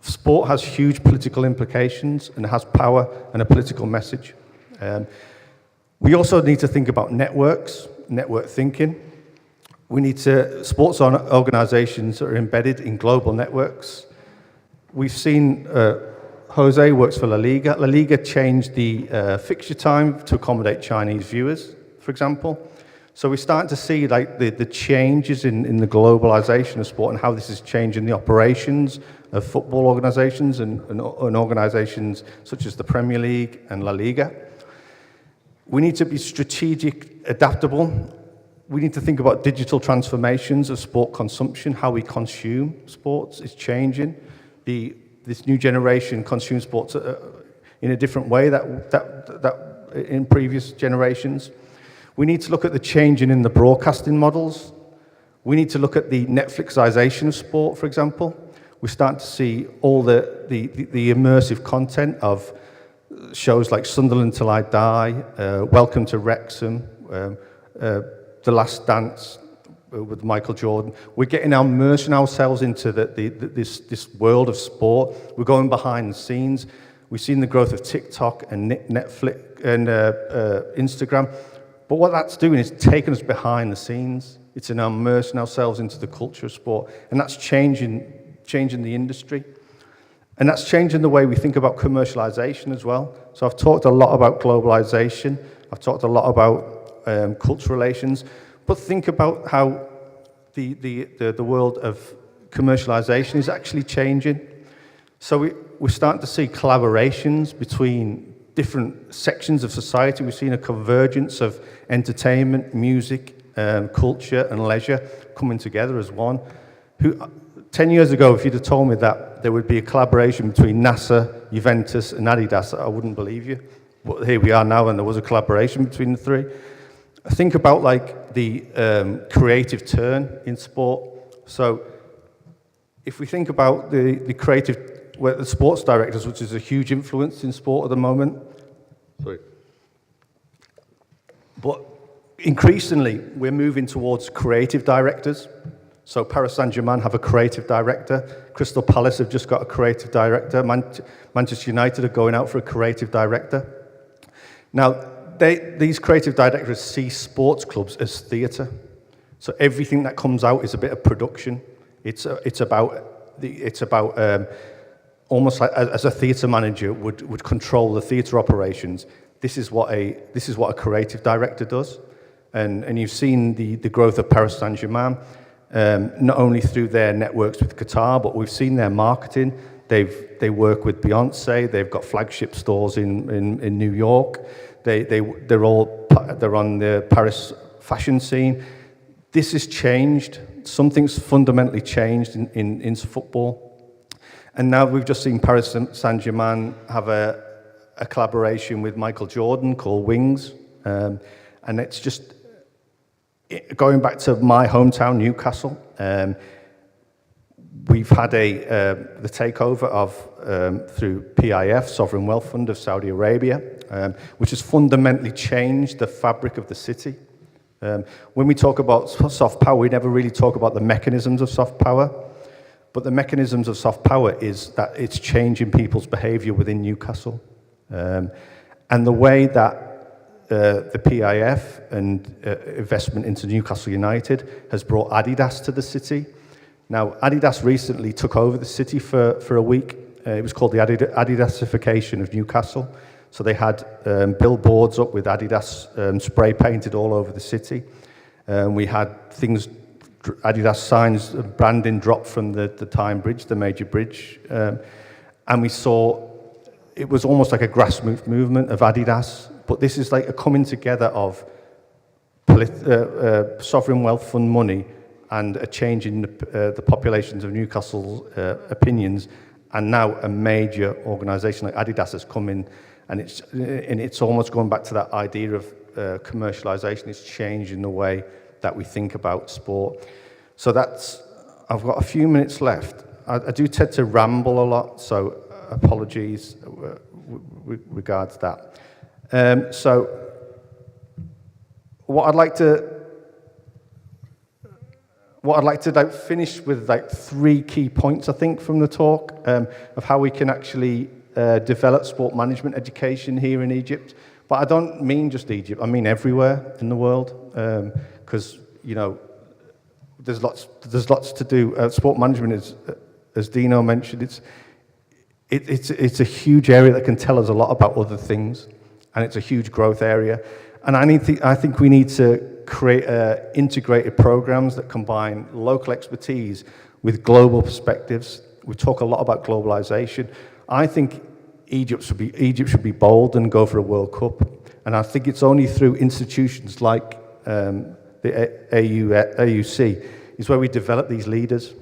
Sport has huge political implications and has power and a political message. We also need to think about networks, network thinking. Sports organizations are embedded in global networks. We've seen Jose works for La Liga. La Liga changed the fixture time to accommodate Chinese viewers, for example. So we're starting to see like the changes in the globalization of sport and how this is changing the operations of football organizations and organizations such as the Premier League and La Liga. We need to be strategic, adaptable. We need to think about digital transformations of sport consumption. How we consume sports is changing. This new generation consumes sports in a different way that in previous generations. We need to look at the changing in the broadcasting models. We need to look at the Netflixization of sport, for example. We're starting to see all the immersive content of shows like Sunderland Till I Die, Welcome to Wrexham, The Last Dance, with Michael Jordan. We're immersing ourselves into this world of sport. We're going behind the scenes. We've seen the growth of TikTok and Netflix and Instagram. But what that's doing is taking us behind the scenes. It's in immersing ourselves into the culture of sport. And that's changing the industry. And that's changing the way we think about commercialization as well. So I've talked a lot about globalization. I've talked a lot about cultural relations. But think about how the world of commercialization is actually changing. So we're starting to see collaborations between different sections of society. We've seen a convergence of entertainment, music, culture, and leisure coming together as one. 10 years ago, if you'd have told me that there would be a collaboration between NASA, Juventus, and Adidas, I wouldn't believe you. But here we are now, and there was a collaboration between the three. Think about like the creative turn in sport. So if we think about the creative, the sports directors, which is a huge influence in sport at the moment. Sorry. But increasingly, we're moving towards creative directors. So Paris Saint-Germain have a creative director. Crystal Palace have just got a creative director. Manchester United are going out for a creative director. Now, these creative directors see sports clubs as theatre. So everything that comes out is a bit of production. It's about almost like as a theatre manager would control the theatre operations. This is what a creative director does, and you've seen the growth of Paris Saint-Germain, not only through their networks with Qatar, but we've seen their marketing. They work with Beyonce. They've got flagship stores in New York. They're on the Paris fashion scene. This has changed. Something's fundamentally changed in football. And now we've just seen Paris Saint-Germain have a collaboration with Michael Jordan called Wings. And it's just, going back to my hometown, Newcastle, we've had the takeover of, through PIF, Sovereign Wealth Fund of Saudi Arabia, which has fundamentally changed the fabric of the city. When we talk about soft power, we never really talk about the mechanisms of soft power. But the mechanisms of soft power is that it's changing people's behavior within Newcastle. And the way that the PIF and investment into Newcastle United has brought Adidas to the city. Now, Adidas recently took over the city for a week. It was called the Adidasification of Newcastle. So they had billboards up with Adidas spray painted all over the city. We had things, Adidas signs, branding dropped from the Tyne Bridge, the major bridge. And we saw, it was almost like a grassroots movement of Adidas, but this is like a coming together of sovereign wealth fund money and a change in the populations of Newcastle's opinions, and now a major organisation like Adidas has come in, and it's almost going back to that idea of commercialisation. It's changing the way that we think about sport. So I've got a few minutes left. I do tend to ramble a lot, so apologies with regards to that. So what I'd like to finish with like 3 key points, I think, from the talk of how we can actually develop sport management education here in Egypt. But I don't mean just Egypt, I mean everywhere in the world, because there's lots to do. Sport management is, as Dino mentioned, it's a huge area that can tell us a lot about other things, and it's a huge growth area. And I think we need to create integrated programs that combine local expertise with global perspectives. We talk a lot about globalization. I think Egypt should be bold and go for a World Cup. And I think it's only through institutions like the AUC is where we develop these leaders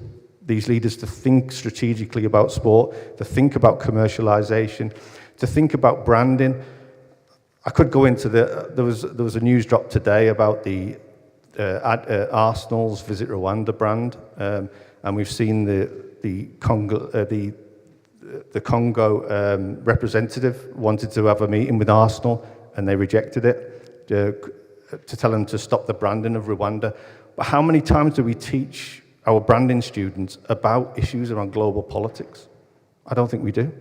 to think strategically about sport, to think about commercialization, to think about branding. I could go into there was a news drop today about the Arsenal's Visit Rwanda brand, and we've seen the Congo representative wanted to have a meeting with Arsenal, and they rejected it to tell them to stop the branding of Rwanda. But how many times do we teach our branding students about issues around global politics? I don't think we do.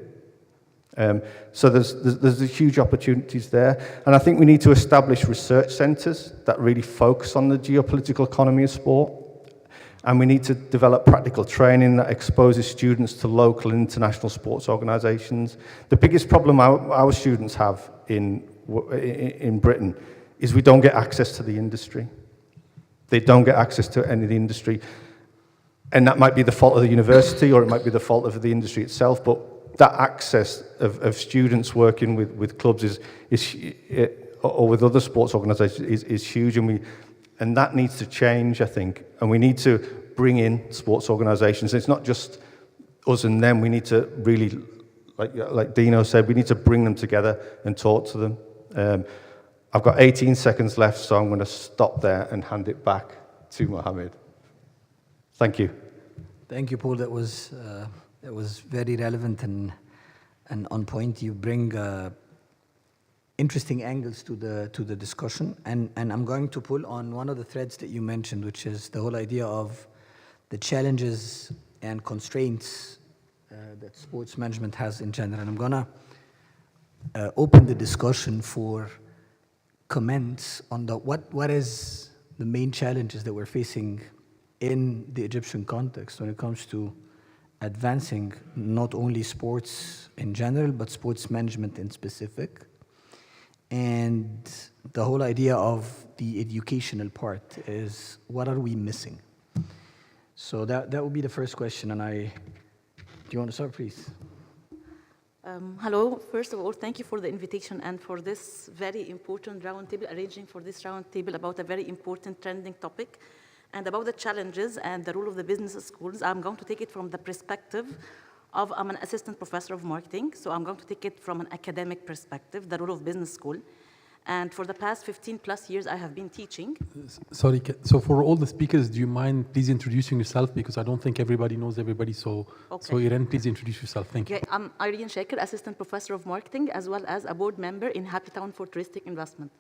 So there's huge opportunities there. And I think we need to establish research centres that really focus on the geopolitical economy of sport. And we need to develop practical training that exposes students to local and international sports organisations. The biggest problem our students have in Britain is we don't get access to the industry. They don't get access to any of the industry. And that might be the fault of the university, or it might be the fault of the industry itself, but that access of students working with clubs or with other sports organisations is huge, and that needs to change, I think. And we need to bring in sports organisations. It's not just us and them. We need to really, like Dino said, we need to bring them together and talk to them. I've got 18 seconds left, so I'm going to stop there and hand it back to Mohammed. Thank you. Thank you, Paul. That was very relevant and on point. You bring interesting angles to the discussion, and I'm going to pull on one of the threads that you mentioned, which is the whole idea of the challenges and constraints that sports management has in general. And I'm gonna open the discussion for comments on what is the main challenges that we're facing in the Egyptian context when it comes to advancing not only sports in general, but sports management in specific. And the whole idea of the educational part is, what are we missing? So that would be the first question, and do you want to start, please? Hello. First of all, thank you for the invitation and for this very important roundtable, arranging for this roundtable about a very important trending topic and about the challenges and the role of the business schools. I'm going to take it from the perspective of, I'm an assistant professor of marketing, so I'm going to take it from an academic perspective, the role of business school. And for the past 15 plus years, I have been teaching. Sorry, so for all the speakers, do you mind please introducing yourself? Because I don't think everybody knows everybody, so Irene, please introduce yourself. Thank you. Okay, I'm Irene Shaker, assistant professor of marketing, as well as a board member in Happy Town for Touristic Investment.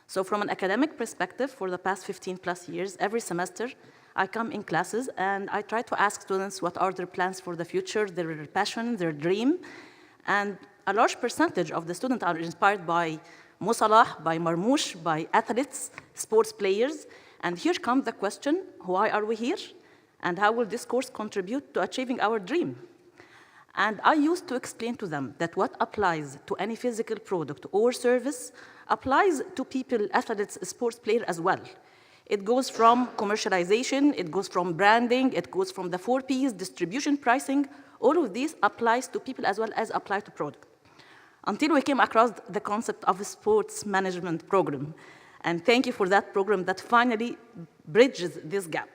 So from an academic perspective, for the past 15 plus years, every semester, I come in classes and I try to ask students what are their plans for the future, their passion, their dream. And a large percentage of the students are inspired by Mo Salah, by Marmoush, by athletes, sports players. And here comes the question, why are we here? And how will this course contribute to achieving our dream? And I used to explain to them that what applies to any physical product or service applies to people, athletes, sports players as well. It goes from commercialization, it goes from branding, it goes from the 4 Ps, distribution, pricing. All of these applies to people as well as apply to product. Until we came across the concept of a sports management program. And thank you for that program that finally bridges this gap.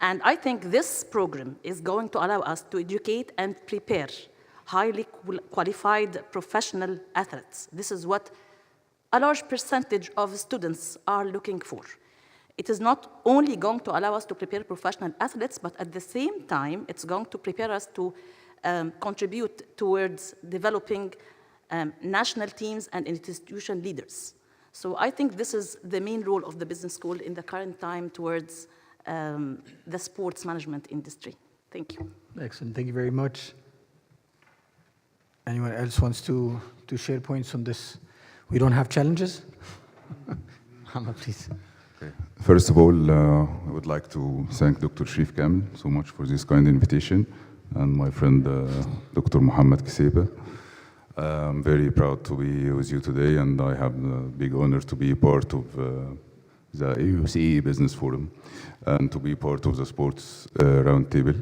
And I think this program is going to allow us to educate and prepare highly qualified professional athletes. This is what a large percentage of students are looking for. It is not only going to allow us to prepare professional athletes, but at the same time, it's going to prepare us to contribute towards developing national teams and institution leaders. So I think this is the main role of the business school in the current time towards the sports management industry. Thank you. Excellent, thank you very much. Anyone else wants to share points on this? We don't have challenges? Hamad, please. Okay. First of all, I would like to thank Dr. Sharif Kamel so much for this kind invitation, and my friend Dr. Mohammed Kiseba. I'm very proud to be with you today, and I have the big honor to be part of the AUC Business Forum and to be part of the sports roundtable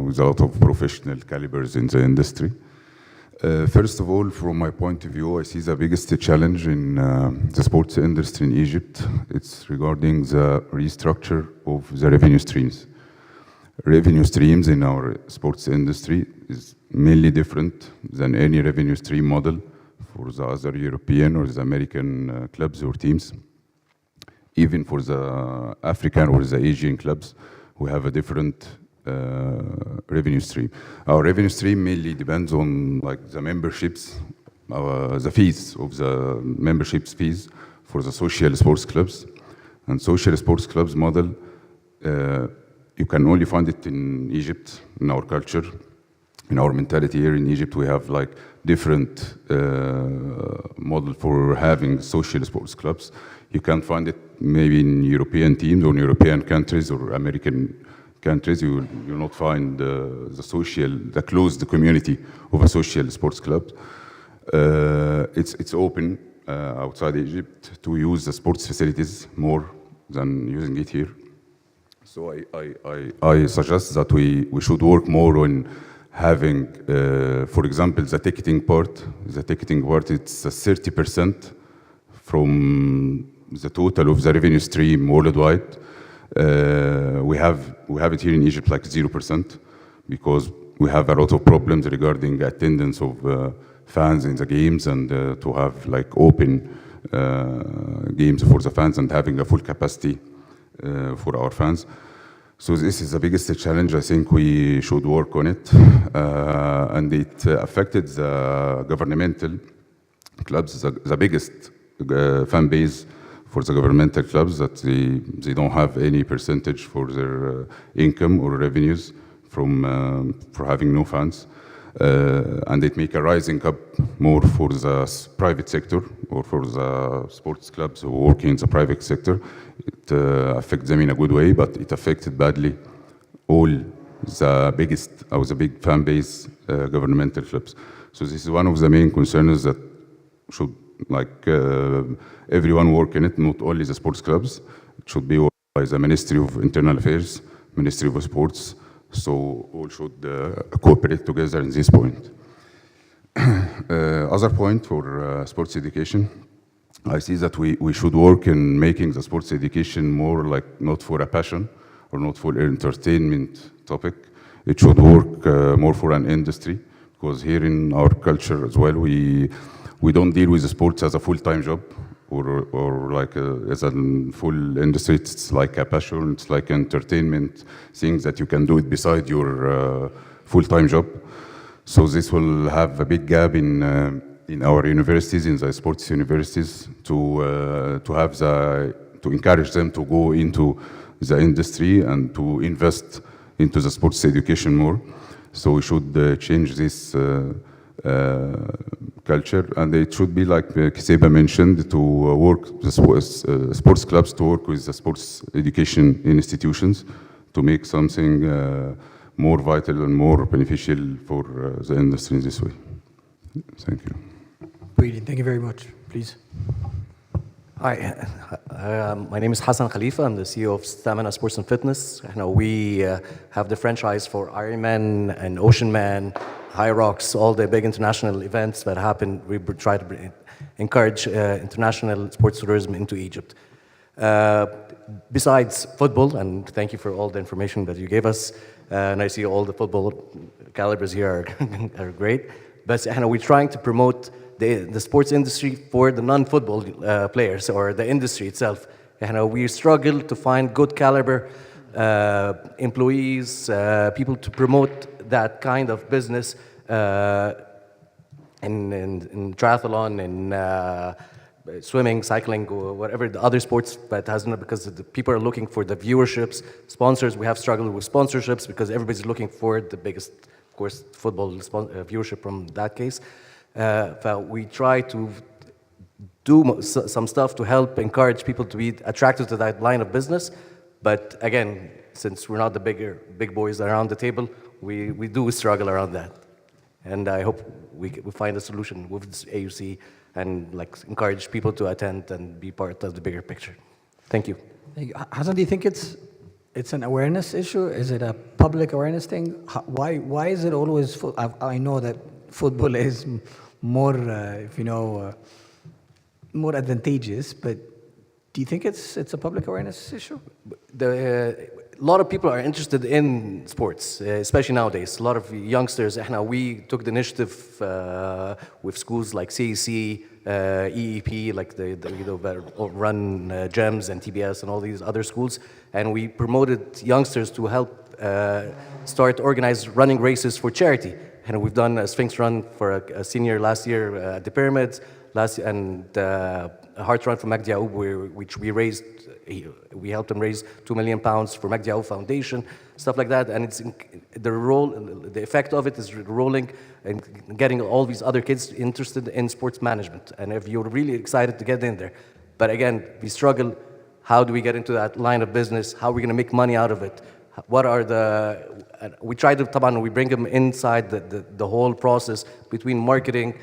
with a lot of professional calibers in the industry. First of all, from my point of view, I see the biggest challenge in the sports industry in Egypt. It's regarding the restructure of the revenue streams. Revenue streams in our sports industry is mainly different than any revenue stream model for the other European or the American clubs or teams. Even for the African or the Asian clubs, we have a different revenue stream. Our revenue stream mainly depends on the memberships, the fees of the memberships fees for the social sports clubs. And social sports clubs model, you can only find it in Egypt, in our culture, in our mentality here in Egypt. We have like different model for having social sports clubs. You can find it maybe in European teams or in European countries or American countries. You'll not find the closed community of a social sports club. It's open outside Egypt to use the sports facilities more than using it here. So I suggest that we should work more on having, for example, the ticketing part. The ticketing part, it's 30% from the total of the revenue stream worldwide. We have it here in Egypt like 0% because we have a lot of problems regarding attendance of fans in the games and to have like open games for the fans and having a full capacity for our fans. So this is the biggest challenge. I think we should work on it. And it affected the governmental clubs, the biggest fan base for the governmental clubs, that they don't have any percentage for their income or revenues from for having no fans. And it make a rising up more for the private sector or for the sports clubs who work in the private sector. It affects them in a good way, but it affected badly all the biggest, or the big fan base governmental clubs. So this is one of the main concerns that should like everyone work in it, not only the sports clubs. It should be worked by the Ministry of Internal Affairs, Ministry of Sports, so all should cooperate together in this point. Other point for sports education, I see that we should work in making the sports education more like not for a passion or not for entertainment topic. It should work more for an industry, because here in our culture as well, we don't deal with the sports as a full-time job or like as a full industry. It's like a passion, it's like entertainment, things that you can do it beside your full-time job. So this will have a big gap in our universities, in the sports universities, to encourage them to go into the industry and to invest into the sports education more. So we should change this culture, and it should be like Kiseba mentioned, to work the sports clubs to work with the sports education institutions to make something more vital and more beneficial for the industry in this way. Thank you. Brilliant. Thank you very much. Please. Hi, my name is Hassan Khalifa. I'm the CEO of Stamina Sports and Fitness. We have the franchise for Ironman and Ocean Man, High Rocks, all the big international events that happen. We try to encourage international sports tourism into Egypt. Besides football, and thank you for all the information that you gave us, and I see all the football calibers here are great, but we're trying to promote the sports industry for the non-football players or the industry itself. We struggle to find good caliber employees, people to promote that kind of business in triathlon, in swimming, cycling, or whatever the other sports, but hasn't, because the people are looking for the viewerships, sponsors. We have struggled with sponsorships because everybody's looking for the biggest, of course, football viewership from that case. We try to do some stuff to help encourage people to be attracted to that line of business. But again, since we're not the big boys around the table, we do struggle around that. And I hope we find a solution with this AUC and encourage people to attend and be part of the bigger picture. Thank you. Hassan, do you think it's an awareness issue? Is it a public awareness thing? Why is it always? I know that football is more, more advantageous, but do you think it's a public awareness issue? A lot of people are interested in sports, especially nowadays. A lot of youngsters. We took the initiative with schools like CEC, EEP, like that run GEMS and TBS and all these other schools, and we promoted youngsters to help start organize running races for charity. We've done a Sphinx run for a senior last year at the Pyramids, and Heart Run for Magdi Aoub, which we helped them raise £2 million for Magdi Aoub Foundation, stuff like that. And the effect of it is rolling and getting all these other kids interested in sports management. And if you're really excited to get in there, but again, we struggle. How do we get into that line of business? How are we going to make money out of it? What are we try to, we bring them inside the whole process between marketing,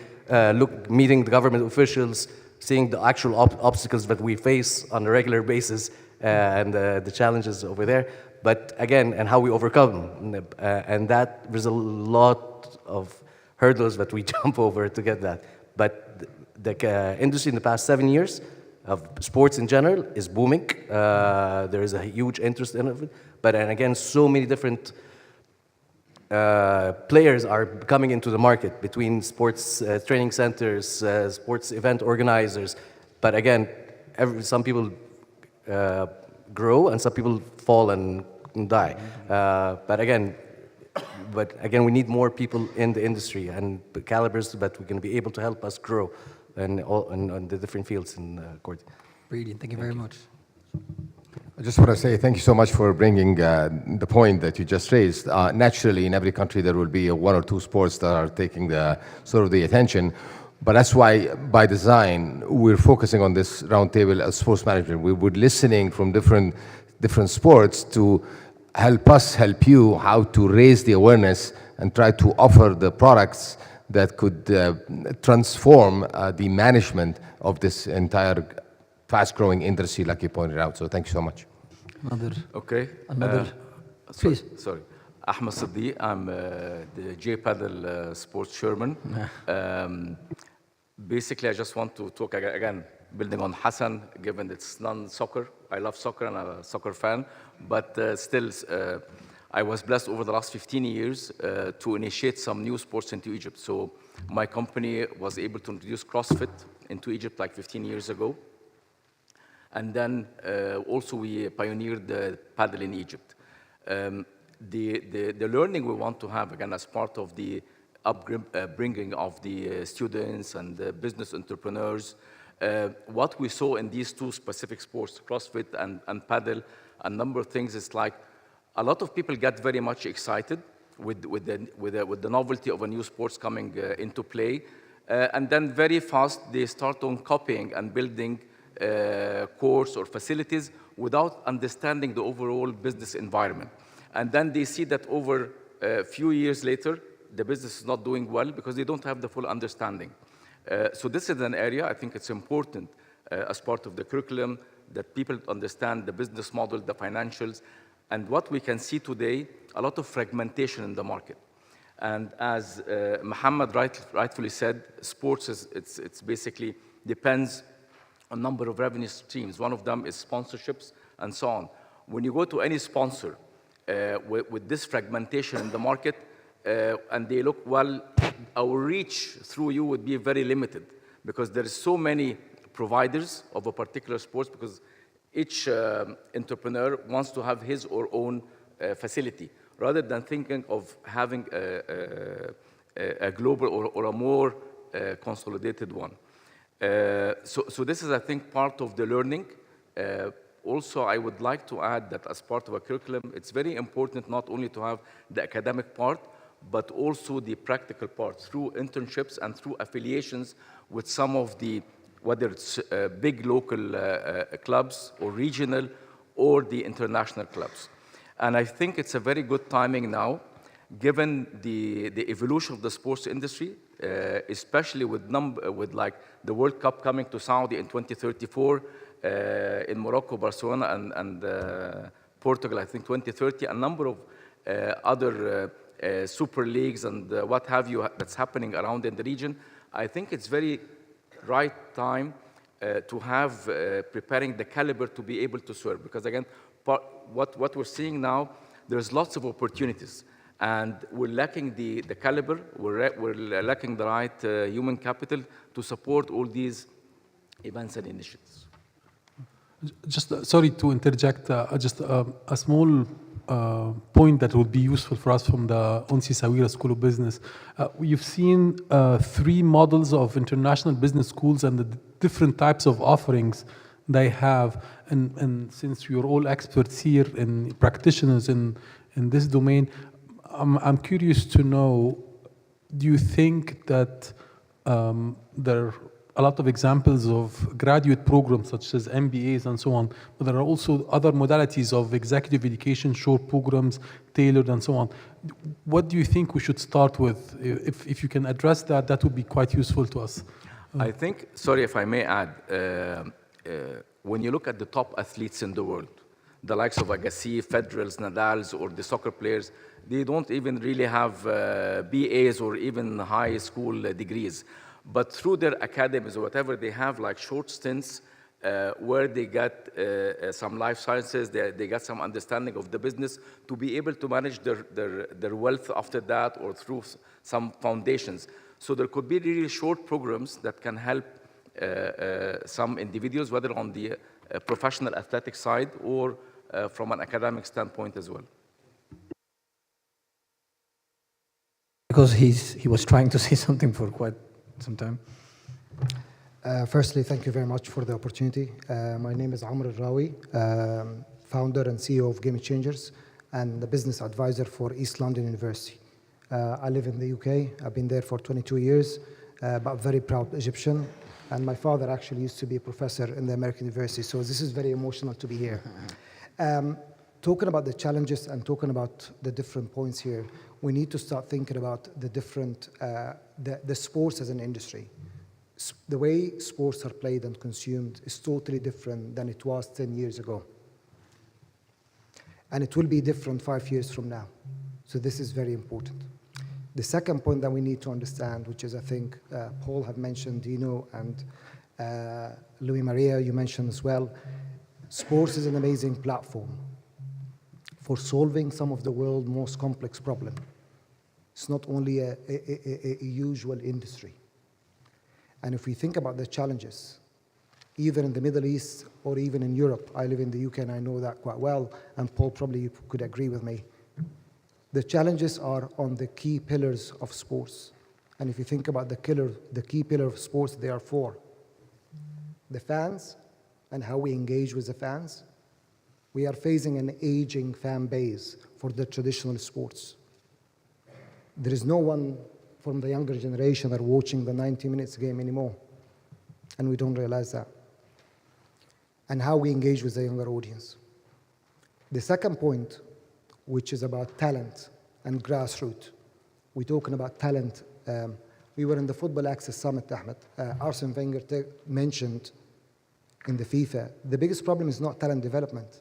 meeting the government officials, seeing the actual obstacles that we face on a regular basis, and the challenges over there. But again, and how we overcome them. And that, there's a lot of hurdles that we jump over to get that. But the industry in the past 7 years of sports in general is booming. There is a huge interest in it. But and again, so many different players are coming into the market between sports training centers, sports event organizers. But again, some people grow and some people fall and die. But again, we need more people in the industry and calibers that we can be able to help us grow on the different fields in court. Brilliant, thank you very much. I just want to say thank you so much for bringing the point that you just raised. Naturally, in every country, there will be one or two sports that are taking the attention. But that's why, by design, we're focusing on this roundtable as sports management. We were listening from different sports to help you how to raise the awareness and try to offer the products that could transform the management of this entire fast-growing industry, like you pointed out. So thank you so much. Please. Sorry. Ahmed Siddiq, I'm the J Paddle sports chairman. Basically, I just want to talk again, building on Hassan, given it's non-soccer. I love soccer and I'm a soccer fan, but still, I was blessed over the last 15 years to initiate some new sports into Egypt. So my company was able to introduce CrossFit into Egypt like 15 years ago. And then also we pioneered the paddle in Egypt. The learning we want to have, again, as part of the upbringing of the students and the business entrepreneurs, what we saw in these two specific sports, CrossFit and paddle, a number of things is like a lot of people get very much excited with the novelty of a new sports coming into play. And then very fast, they start on copying and building course or facilities without understanding the overall business environment. And then they see that over a few years later, the business is not doing well because they don't have the full understanding. So this is an area I think it's important as part of the curriculum that people understand the business model, the financials, and what we can see today, a lot of fragmentation in the market. And as Muhammad rightfully said, sports it's basically depends on a number of revenue streams. One of them is sponsorships and so on. When you go to any sponsor with this fragmentation in the market, and they look, well, our reach through you would be very limited because there is so many providers of a particular sports because each entrepreneur wants to have his or own facility rather than thinking of having a global or a more consolidated one. So this is, I think, part of the learning. Also, I would like to add that as part of a curriculum, it's very important not only to have the academic part, but also the practical part through internships and through affiliations with some of the, whether it's big local clubs or regional or the international clubs. And I think it's a very good timing now, given the evolution of the sports industry, especially with like the World Cup coming to Saudi in 2034, in Morocco, Barcelona, and Portugal, I think 2030, a number of other super leagues and what have you that's happening around in the region. I think it's very right time to have preparing the caliber to be able to serve. Because again, what we're seeing now, there's lots of opportunities. And we're lacking the caliber, we're lacking the right human capital to support all these events and initiatives. Just sorry to interject, just a small point that would be useful for us from the Unsi Sawira School of Business. You've seen 3 models of international business schools and the different types of offerings they have. And since you're all experts here and practitioners in this domain, I'm curious to know, do you think that there are a lot of examples of graduate programs such as MBAs and so on, but there are also other modalities of executive education, short programs, tailored and so on. What do you think we should start with? If you can address that, that would be quite useful to us. I think, sorry if I may add, when you look at the top athletes in the world, the likes of Agassi, Federers, Nadals, or the soccer players, they don't even really have BAs or even high school degrees. But through their academies or whatever, they have like short stints where they get some life sciences, they get some understanding of the business to be able to manage their wealth after that or through some foundations. So there could be really short programs that can help some individuals, whether on the professional athletic side or from an academic standpoint as well. Because he was trying to say something for quite some time. Firstly, thank you very much for the opportunity. My name is Amr Al-Rawi, founder and CEO of Game Changers and the business advisor for East London University. I live in the UK. I've been there for 22 years, but very proud Egyptian. And my father actually used to be a professor in the American University, so this is very emotional to be here. Talking about the challenges and talking about the different points here, we need to start thinking about the different, the sports as an industry. The way sports are played and consumed is totally different than it was 10 years ago. And it will be different 5 years from now. So this is very important. The second point that we need to understand, which is I think Paul have mentioned, Dino and Louis Maria, you mentioned as well, sports is an amazing platform for solving some of the world's most complex problems. It's not only a usual industry. And if we think about the challenges, either in the Middle East or even in Europe, I live in the UK and I know that quite well, and Paul probably could agree with me. The challenges are on the key pillars of sports. And if you think about the key pillar of sports, there are 4. The fans and how we engage with the fans. We are facing an aging fan base for the traditional sports. There is no one from the younger generation that are watching the 90 minutes game anymore. And we don't realize that. And how we engage with the younger audience. The second point, which is about talent and grassroots. We're talking about talent. We were in the Football Access Summit, Ahmed. Arsene Wenger mentioned in the FIFA, the biggest problem is not talent development.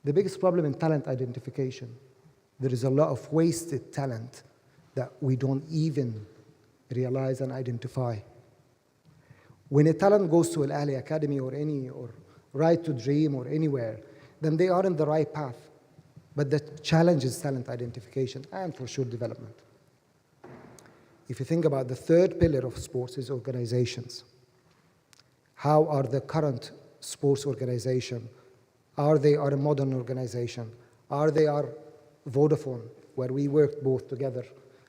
The biggest problem in talent identification. There is a lot of wasted talent that we don't even realize and identify. When a talent goes to Al Ahly Academy or Right to Dream or anywhere, then they are in the right path. But the challenge is talent identification and for sure development. If you think about the third pillar of sports is organizations. How are the current sports organizations? Are they a modern organization? Are they Vodafone, where we work both together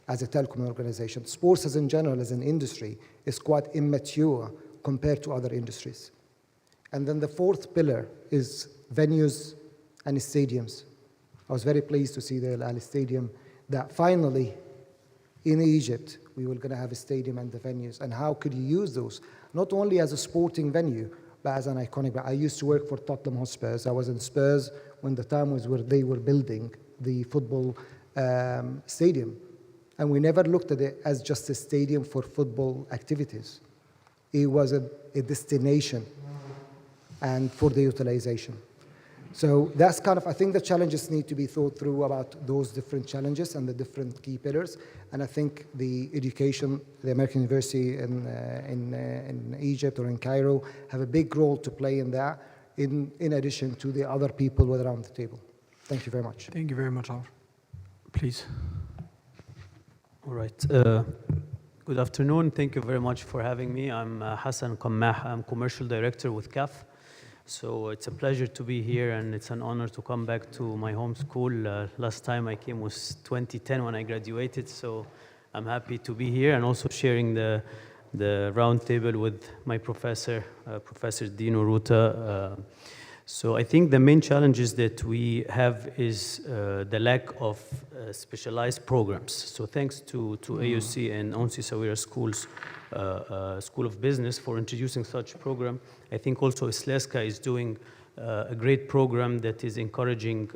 as a telecom organization? Sports as in general, as an industry, is quite immature compared to other industries. And then the fourth pillar is venues and stadiums. I was very pleased to see the Al Ahly Stadium that finally in Egypt, we were going to have a stadium and the venues. And how could you use those? Not only as a sporting venue, but as an iconic. I used to work for Tottenham Hotspur. I was in Spurs when the time was where they were building the football stadium. And we never looked at it as just a stadium for football activities. It was a destination and for the utilization. So that's kind of, I think the challenges need to be thought through about those different challenges and the different key pillars. And I think the education, the American University in Egypt or in Cairo have a big role to play in that, in addition to the other people around the table. Thank you very much. Thank you very much, Amr. Please. All right. Good afternoon. Thank you very much for having me. I'm Hassan Qammah. I'm Commercial Director with CAF. So it's a pleasure to be here, and it's an honor to come back to my home school. Last time I came was 2010 when I graduated, so I'm happy to be here and also sharing the roundtable with my professor, Professor Dino Ruta. So I think the main challenges that we have is the lack of specialized programs. So thanks to AUC and Onsi Sawira School's School of Business for introducing such program. I think also Isleska is doing a great program that is encouraging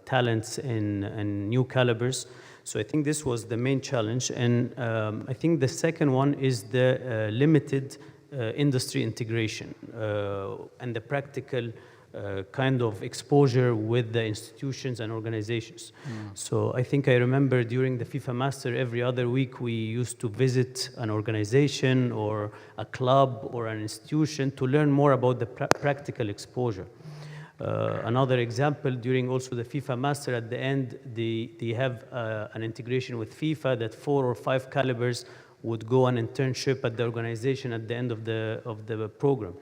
talents and new calibers. So I think this was the main challenge. And I think the second one is the limited industry integration and the practical kind of exposure with the institutions and organizations. So I think I remember during the FIFA Master, every other week we used to visit an organization or a club or an institution to learn more about the practical exposure. Another example, during also the FIFA Master, at the end, they have an integration with FIFA that 4 or 5 calibers would go on internship at the organization at the end of the program.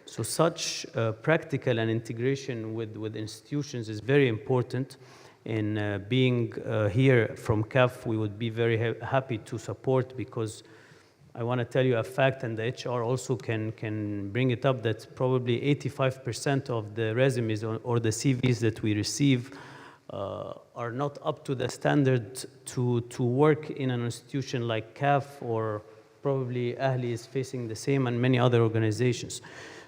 So such practical and integration with institutions is very important. In being here from CAF, we would be very happy to support, because I want to tell you a fact, and the HR also can bring it up, that probably 85% of the resumes or the CVs that we receive are not up to the standard to work in an institution like CAF, or probably Ahli is facing the same, and many other organizations.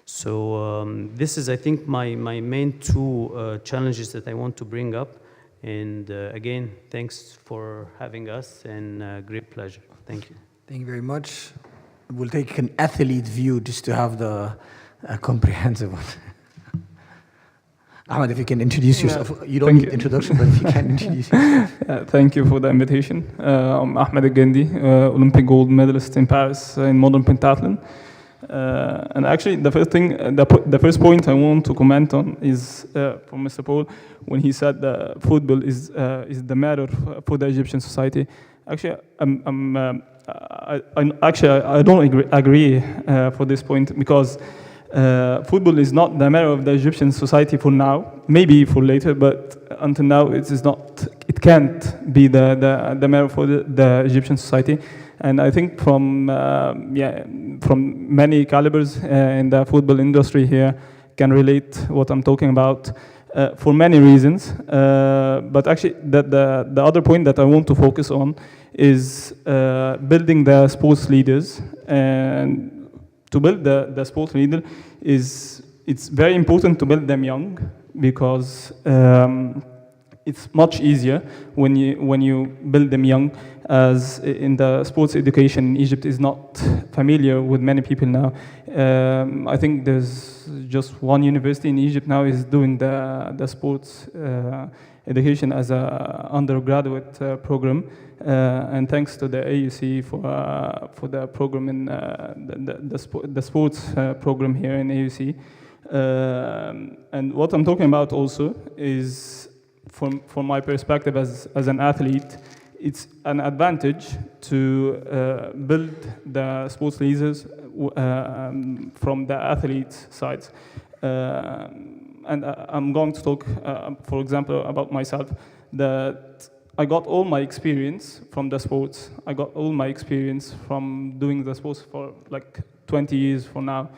So this is, I think, my main two challenges that I want to bring up. And again, thanks for having us, and great pleasure. Thank you. Thank you very much. We'll take an athlete view just to have the comprehensive one. Ahmed, if you can introduce yourself. You don't need introduction, but if you can introduce yourself. Thank you for the invitation. I'm Ahmed Al-Gendi, Olympic gold medalist in Paris in modern pentathlon. And actually, the first thing, the first point I want to comment on is from Mr. Paul, when he said that football is the matter for the Egyptian society. Actually, I don't agree for this point, because football is not the matter of the Egyptian society for now, maybe for later, but until now it is not. It can't be the matter for the Egyptian society. And I think from many calibers in the football industry here can relate what I'm talking about for many reasons. But actually, the other point that I want to focus on is building the sports leaders. And to build the sports leader it's very important to build them young, because it's much easier when you build them young, as in the sports education in Egypt is not familiar with many people now. I think there's just one university in Egypt now is doing the sports education as an undergraduate program, and thanks to the AUC for the program in the sports program here in AUC. And what I'm talking about also is, from my perspective as an athlete, it's an advantage to build the sports leaders from the athletes' side. And I'm going to talk, for example, about myself, that I got all my experience from the sports. I got all my experience from doing the sports for like 20 years for now.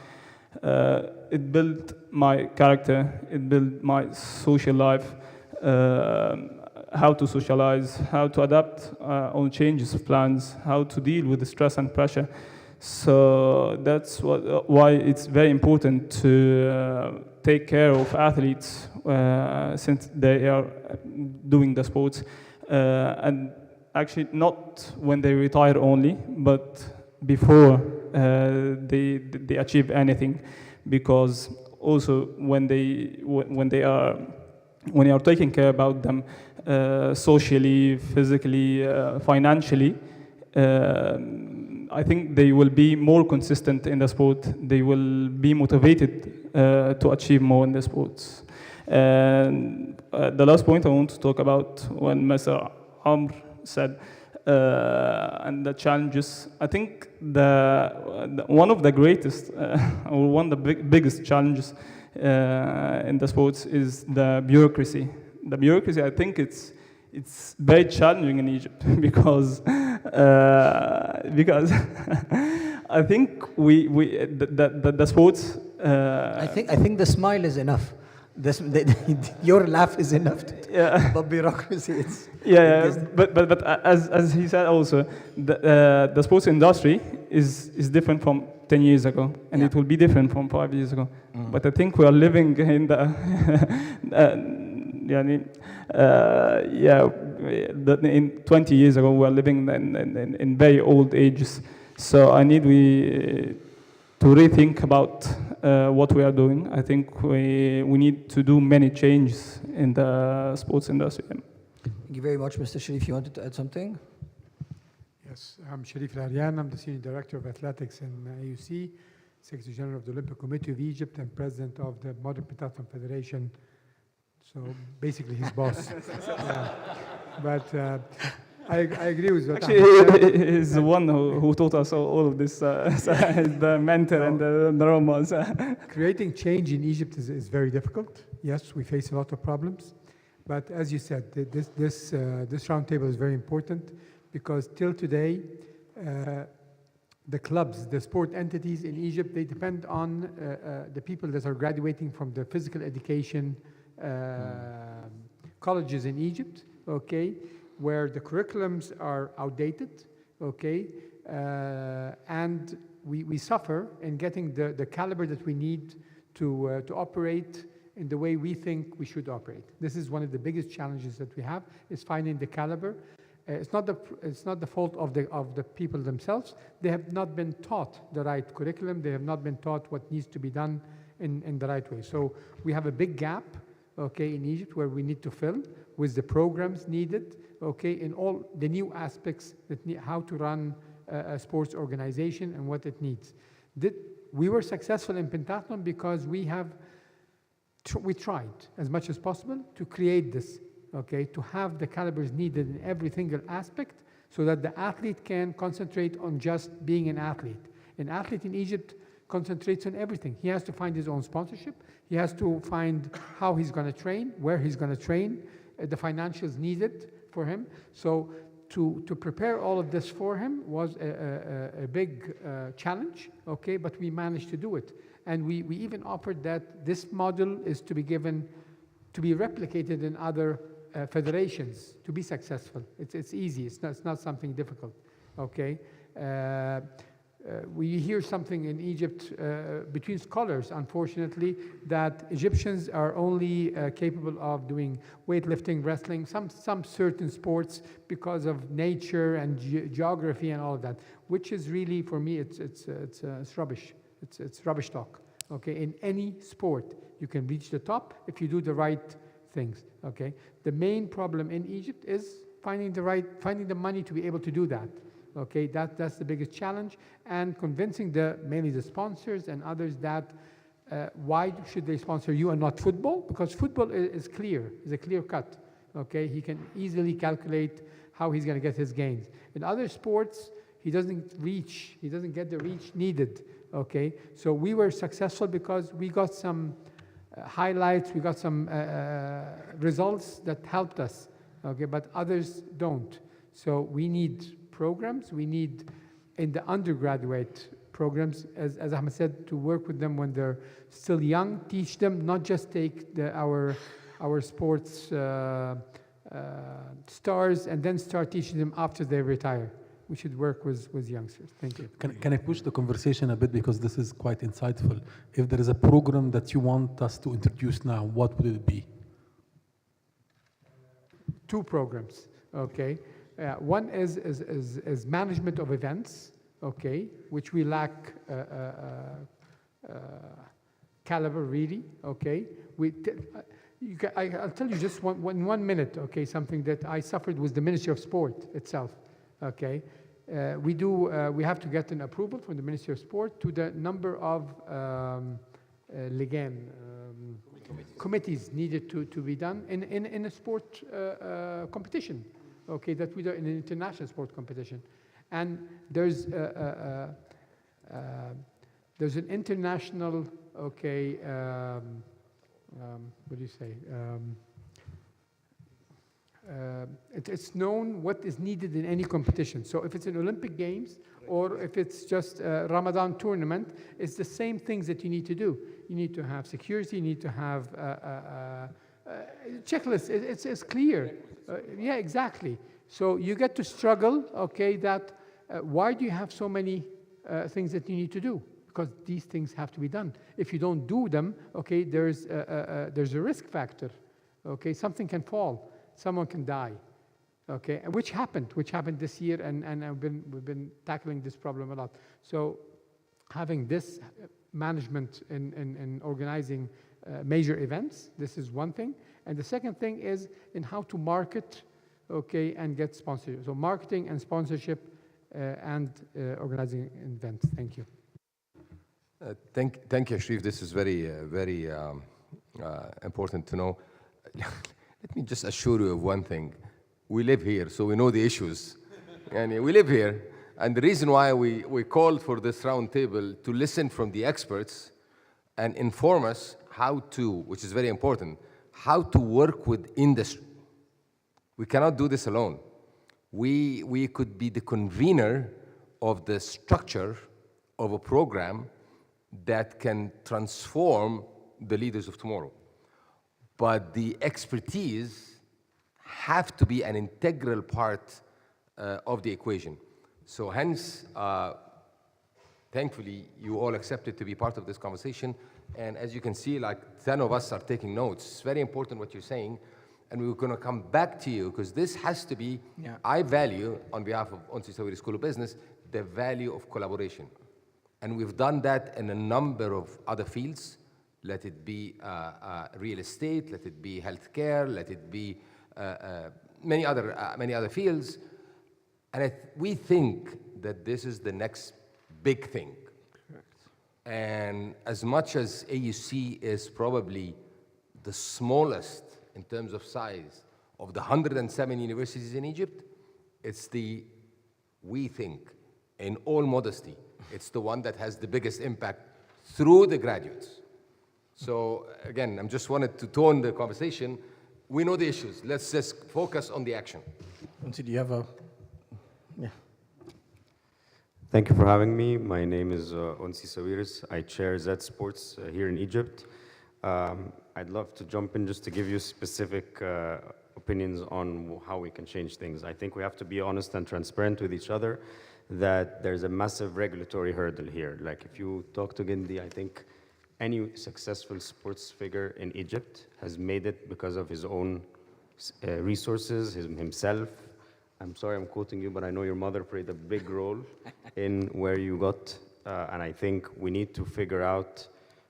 It built my character, it built my social life, how to socialize, how to adapt on changes of plans, how to deal with the stress and pressure. So that's why it's very important to take care of athletes since they are doing the sports, and actually not when they retire only, but before they achieve anything, because also when you are taking care about them socially, physically, financially, I think they will be more consistent in the sport. They will be motivated to achieve more in the sports. And the last point I want to talk about, when Mr. Amr said, and the challenges, I think one of the greatest, or one of the biggest challenges in the sports is the bureaucracy. The bureaucracy, I think it's very challenging in Egypt because I think the sports. I think the smile is enough. Your laugh is enough. But bureaucracy, it's but as he said also, the sports industry is different from 10 years ago, and it will be different from 5 years ago. But I think we are living in the in 20 years ago we are living in very old ages. So I need to rethink about what we are doing. I think we need to do many changes in the sports industry. Thank you very much, Mr. Sharif. You wanted to add something? Yes, I'm Sharif Al-Aryan. I'm the Senior Director of Athletics in AUC, Secretary General of the Olympic Committee of Egypt, and President of the Modern Pentathlon Federation. So basically his boss. But I agree with what actually, he's the one who taught us all of this, the mentor and the romance. Creating change in Egypt is very difficult. Yes, we face a lot of problems. But as you said, this roundtable is very important because till today, the clubs, the sport entities in Egypt, they depend on the people that are graduating from the physical education colleges in Egypt, okay, where the curriculums are outdated, okay, and we suffer in getting the caliber that we need to operate in the way we think we should operate. This is one of the biggest challenges that we have, is finding the caliber. It's not the fault of the people themselves. They have not been taught the right curriculum. They have not been taught what needs to be done in the right way. So we have a big gap, okay, in Egypt where we need to fill with the programs needed, okay, in all the new aspects that how to run a sports organization and what it needs. We were successful in pentathlon because we tried as much as possible to create this, okay, to have the calibers needed in every single aspect so that the athlete can concentrate on just being an athlete. An athlete in Egypt concentrates on everything. He has to find his own sponsorship. He has to find how he's going to train, where he's going to train, the financials needed for him. So to prepare all of this for him was a big challenge, okay, but we managed to do it. And we even offered that this model is to be given, to be replicated in other federations to be successful. It's easy, it's not something difficult, okay? We hear something in Egypt between scholars, unfortunately, that Egyptians are only capable of doing weightlifting, wrestling, some certain sports because of nature and geography and all of that, which is really, for me, it's rubbish. It's rubbish talk. Okay, in any sport, you can reach the top if you do the right things. Okay, the main problem in Egypt is finding the money to be able to do that. Okay, that's the biggest challenge, and convincing mainly the sponsors and others that why should they sponsor you and not football? Because football is a clear cut. Okay, he can easily calculate how he's going to get his gains. In other sports, he doesn't get the reach needed. Okay, so we were successful because we got some highlights, we got some results that helped us. Okay, but others don't. So we need programs. We need, in the undergraduate programs, as Ahmed said, to work with them when they're still young, teach them, not just take our sports stars and then start teaching them after they retire. We should work with youngsters. Thank you. Can I push the conversation a bit, because this is quite insightful? If there is a program that you want us to introduce now, what would it be? 2 programs, okay. One is management of events, okay, which we lack caliber really, okay. I'll tell you just one minute, okay, something that I suffered with the Ministry of Sport itself, okay. We have to get an approval from the Ministry of Sport to the number of committees needed to be done in a sport competition. Okay, that we do in an international sport competition, and there's an international okay, what do you say? It's known what is needed in any competition. So if it's an Olympic Games or if it's just a Ramadan tournament, it's the same things that you need to do. You need to have security, you need to have a checklist. It's clear. Yeah, exactly. So you get to struggle, okay, that why do you have so many things that you need to do? Because these things have to be done. If you don't do them, okay, there's a risk factor, okay? Something can fall, someone can die, okay? Which happened this year, and we've been tackling this problem a lot. So having this management in organizing major events, this is one thing. And the second thing is in how to market, okay, and get sponsorship. So marketing and sponsorship and organizing events. Thank you. Thank you, Sharif. This is very important to know. Let me just assure you of one thing. We live here, so we know the issues. And we live here. And the reason why we called for this roundtable to listen from the experts and inform us how to, which is very important, how to work with industry. We cannot do this alone. We could be the convener of the structure of a program that can transform the leaders of tomorrow. But the expertise have to be an integral part of the equation. So hence, thankfully, you all accepted to be part of this conversation. And as you can see, like 10 of us are taking notes. It's very important what you're saying. And we're going to come back to you because this has to be, I value, on behalf of Onsi Sawiri School of Business, the value of collaboration. And we've done that in a number of other fields. Let it be real estate, let it be healthcare, let it be many other fields. And we think that this is the next big thing. Correct. And as much as AUC is probably the smallest in terms of size of the 107 universities in Egypt, we think, in all modesty, it's the one that has the biggest impact through the graduates. So again, I just wanted to tone the conversation. We know the issues. Let's just focus on the action. Do you have a... Yeah. Thank you for having me. My name is Onsi Sawiris. I chair Z Sports here in Egypt. I'd love to jump in just to give you specific opinions on how we can change things. I think we have to be honest and transparent with each other that there's a massive regulatory hurdle here. Like if you talk to Gindi, I think any successful sports figure in Egypt has made it because of his own resources, himself. I'm sorry I'm quoting you, but I know your mother played a big role in where you got. And I think we need to figure out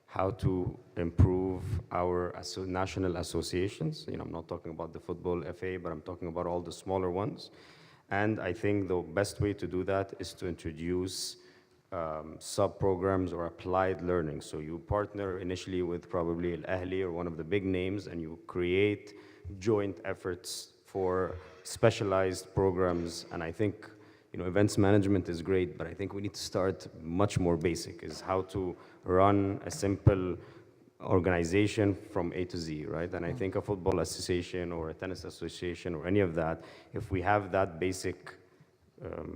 how to improve our national associations. You know, I'm not talking about the football FA, but I'm talking about all the smaller ones. And I think the best way to do that is to introduce sub-programs or applied learning. So you partner initially with probably Al-Ahli or one of the big names, and you create joint efforts for specialized programs. And I think, you know, events management is great, but I think we need to start much more basic, is how to run a simple organization from A to Z, right? And I think a football association or a tennis association or any of that, if we have that basic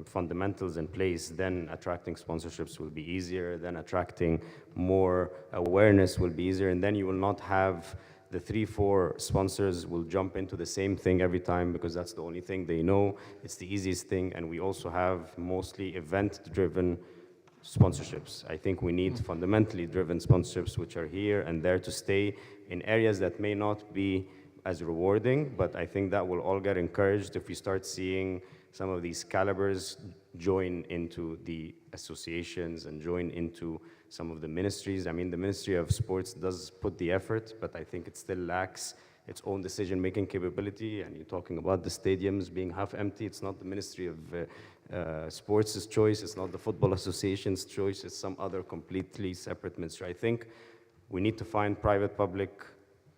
fundamentals in place, then attracting sponsorships will be easier, then attracting more awareness will be easier, and then you will not have the 3-4 sponsors will jump into the same thing every time because that's the only thing they know. It's the easiest thing, and we also have mostly event-driven sponsorships. I think we need fundamentally driven sponsorships which are here and there to stay in areas that may not be as rewarding, but I think that will all get encouraged if we start seeing some of these calibers join into the associations and join into some of the ministries. I mean, the Ministry of Sports does put the effort, but I think it still lacks its own decision-making capability. And you're talking about the stadiums being half empty. It's not the Ministry of Sports' choice. It's not the Football Association's choice. It's some other completely separate ministry. I think we need to find private-public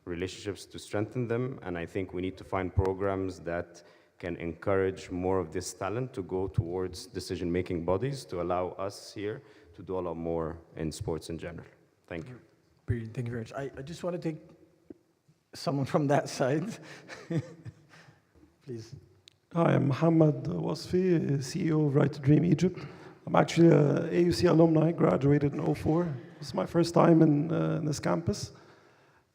relationships to strengthen them. And I think we need to find programs that can encourage more of this talent to go towards decision-making bodies to allow us here to do a lot more in sports in general. Thank you. Brilliant, thank you very much. I just want to take someone from that side. Please. Hi, I'm Mohammed Wasfi, CEO of Right to Dream Egypt. I'm actually a AUC alumni, graduated in '04. It's my first time in this campus.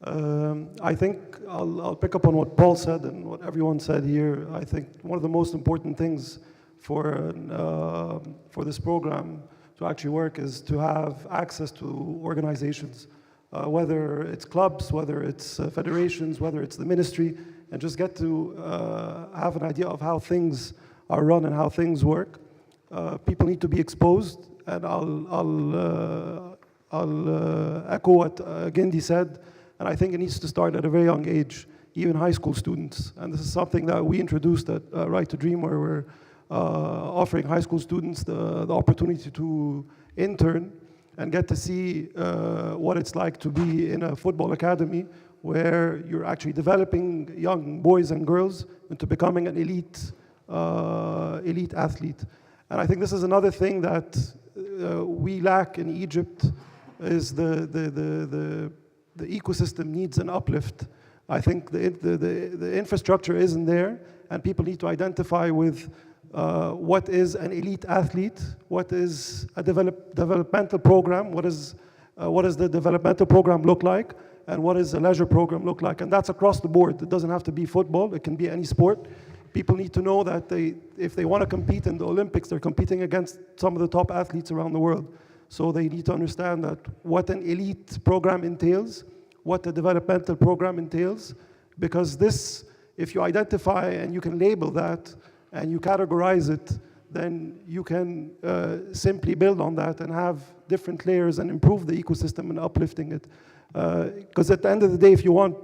I think I'll pick up on what Paul said and what everyone said here. I think one of the most important things for this program to actually work is to have access to organizations, whether it's clubs, whether it's federations, whether it's the ministry, and just get to have an idea of how things are run and how things work. People need to be exposed, and I'll echo what Gindi said, and I think it needs to start at a very young age, even high school students. And this is something that we introduced at Right to Dream, where we're offering high school students the opportunity to intern and get to see what it's like to be in a football academy where you're actually developing young boys and girls into becoming an elite athlete. And I think this is another thing that we lack in Egypt, is the ecosystem needs an uplift. I think the infrastructure isn't there, and people need to identify with what is an elite athlete, what is a developmental program, what does the developmental program look like, and what does a leisure program look like. And that's across the board. It doesn't have to be football, it can be any sport. People need to know that if they want to compete in the Olympics, they're competing against some of the top athletes around the world. So they need to understand that what an elite program entails, what a developmental program entails, because this, if you identify and you can label that and you categorize it, then you can simply build on that and have different layers and improve the ecosystem and uplifting it. Because at the end of the day, if you want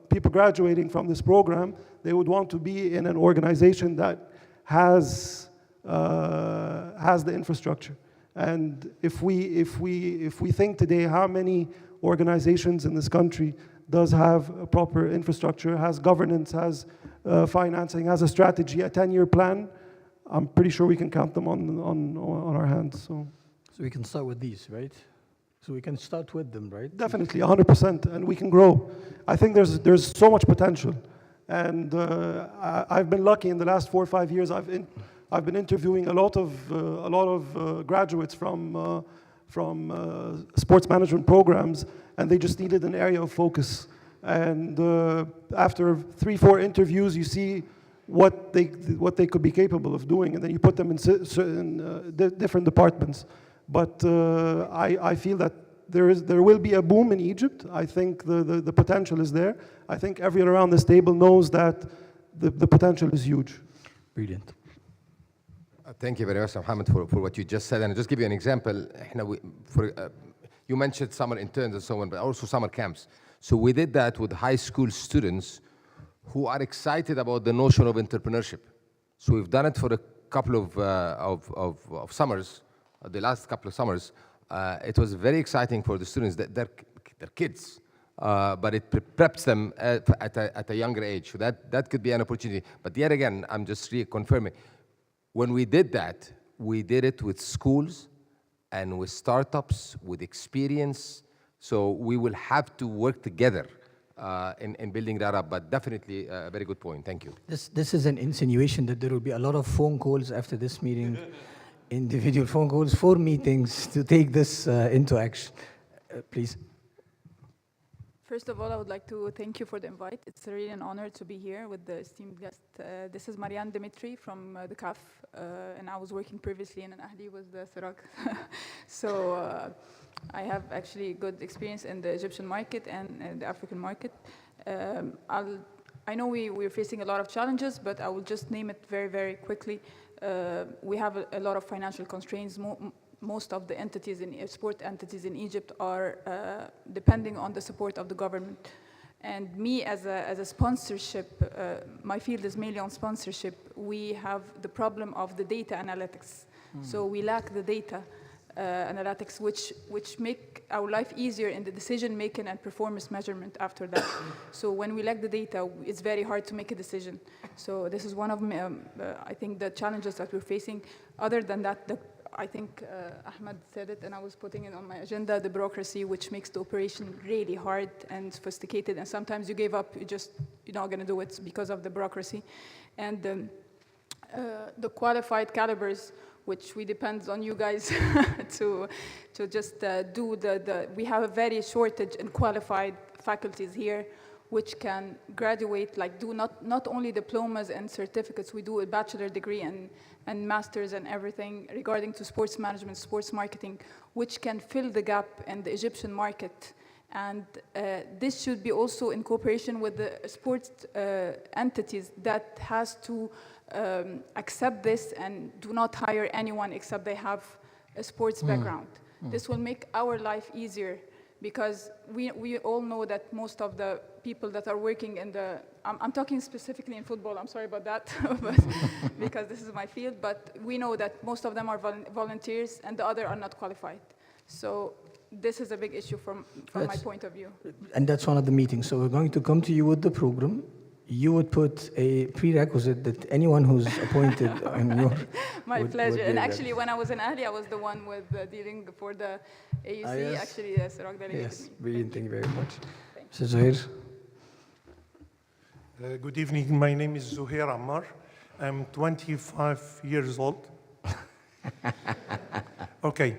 people graduating from this program, they would want to be in an organization that has the infrastructure. And if we think today how many organizations in this country does have a proper infrastructure, has governance, has financing, has a strategy, a 10-year plan, I'm pretty sure we can count them on our hands. So we can start with these, right? So we can start with them, right? Definitely, 100%, and we can grow. I think there's so much potential, and I've been lucky in the last 4 or 5 years. I've been interviewing a lot of graduates from sports management programs, and they just needed an area of focus. And after 3-4 interviews, you see what they could be capable of doing, and then you put them in certain different departments. But I feel that there will be a boom in Egypt. I think the potential is there. I think everyone around this table knows that the potential is huge. Brilliant. Thank you very much, Mohammed, for what you just said. And I'll just give you an example. You mentioned summer interns and so on, but also summer camps. So we did that with high school students who are excited about the notion of entrepreneurship. So we've done it for a couple of summers, the last couple of summers. It was very exciting for the students. They're kids, but it preps them at a younger age. So that could be an opportunity. But yet again, I'm just reconfirming. When we did that, we did it with schools and with startups, with experience. So we will have to work together in building that up, but definitely a very good point. Thank you. This is an insinuation that there will be a lot of phone calls after this meeting, individual phone calls for meetings to take this into action. Please. First of all, I would like to thank you for the invite. It's really an honor to be here with the esteemed guest. This is Marianne Dimitri from the CAF, and I was working previously in an Ahli with the Sirak. So I have actually good experience in the Egyptian market and the African market. I know we're facing a lot of challenges, but I will just name it very, very quickly. We have a lot of financial constraints. Most of the sport entities in Egypt are depending on the support of the government. And me as a sponsorship, my field is mainly on sponsorship. We have the problem of the data analytics. So we lack the data analytics, which make our life easier in the decision making and performance measurement after that. So when we lack the data, it's very hard to make a decision. So this is one of I think the challenges that we're facing. Other than that, I think Ahmed said it, and I was putting it on my agenda, the bureaucracy, which makes the operation really hard and sophisticated, and sometimes you give up, you're not going to do it because of the bureaucracy. And the qualified calibers, which we depend on you guys to just do we have a very shortage in qualified faculties here, which can graduate, like do not only diplomas and certificates, we do a bachelor degree and masters and everything regarding to sports management, sports marketing, which can fill the gap in the Egyptian market. And this should be also in cooperation with the sports entities that has to accept this and do not hire anyone except they have a sports background. This will make our life easier, because we all know that most of the people that are working in the, I'm talking specifically in football, I'm sorry about that, but because this is my field, but we know that most of them are volunteers and the other are not qualified. So this is a big issue from my point of view. And that's one of the meetings. So we're going to come to you with the program. You would put a prerequisite that anyone who's appointed on your... My pleasure. And actually, when I was in Ahli, I was the one with dealing for the AUC. Yes. Actually, yes, Rock delegated Yes, me. brilliant. Thank you very much. Mr. Zuhair. Good evening. My name is Zuhair Ammar. I'm 25 years old. Okay.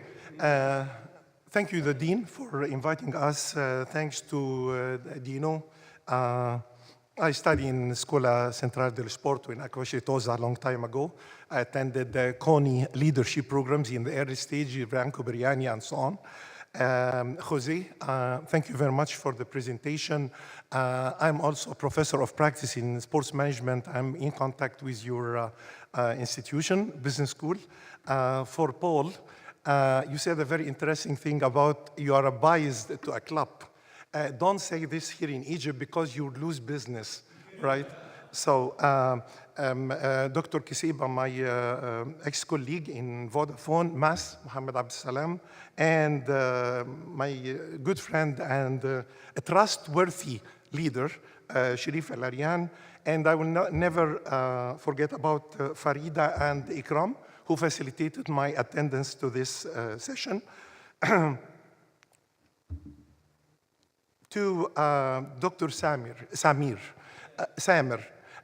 Thank you, the Dean, for inviting us. Thanks to Dino. I studied in Scuola Centrale del Sport in Acquascetosa a long time ago. I attended the CONI leadership programs in the early stage, Branco Briani, and so on. Jose, thank you very much for the presentation. I'm also a professor of practice in sports management. I'm in contact with your institution, business school. For Paul, you said a very interesting thing about you are biased to a club. Don't say this here in Egypt because you would lose business, right? So Dr. Kiseba, my ex-colleague in Vodafone, MAS, Mohammed Abdel Salam, and my good friend and a trustworthy leader, Sharif El-Arian, and I will never forget about Farida and Ikram, who facilitated my attendance to this session. To Dr. Samer,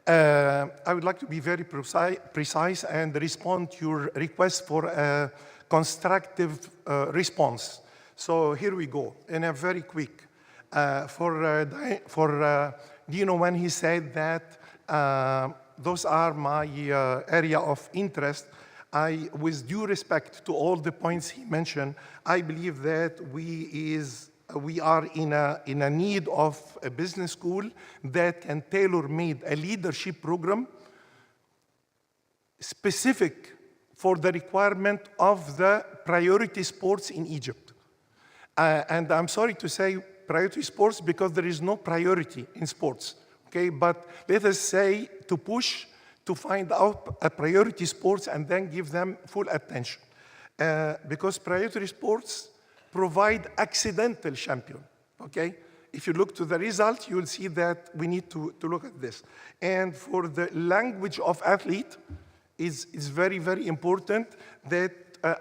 I would like to be very precise and respond to your request for a constructive response. So here we go, in a very quick. For Dino, when he said that those are my area of interest, with due respect to all the points he mentioned, I believe that we are in a need of a business school that can tailor-made a leadership program specific for the requirement of the priority sports in Egypt. And I'm sorry to say priority sports because there is no priority in sports, okay? But let us say to push to find out a priority sports and then give them full attention. Because priority sports provide accidental champion, okay? If you look to the result, you will see that we need to look at this. And for the language of athlete is very, very important that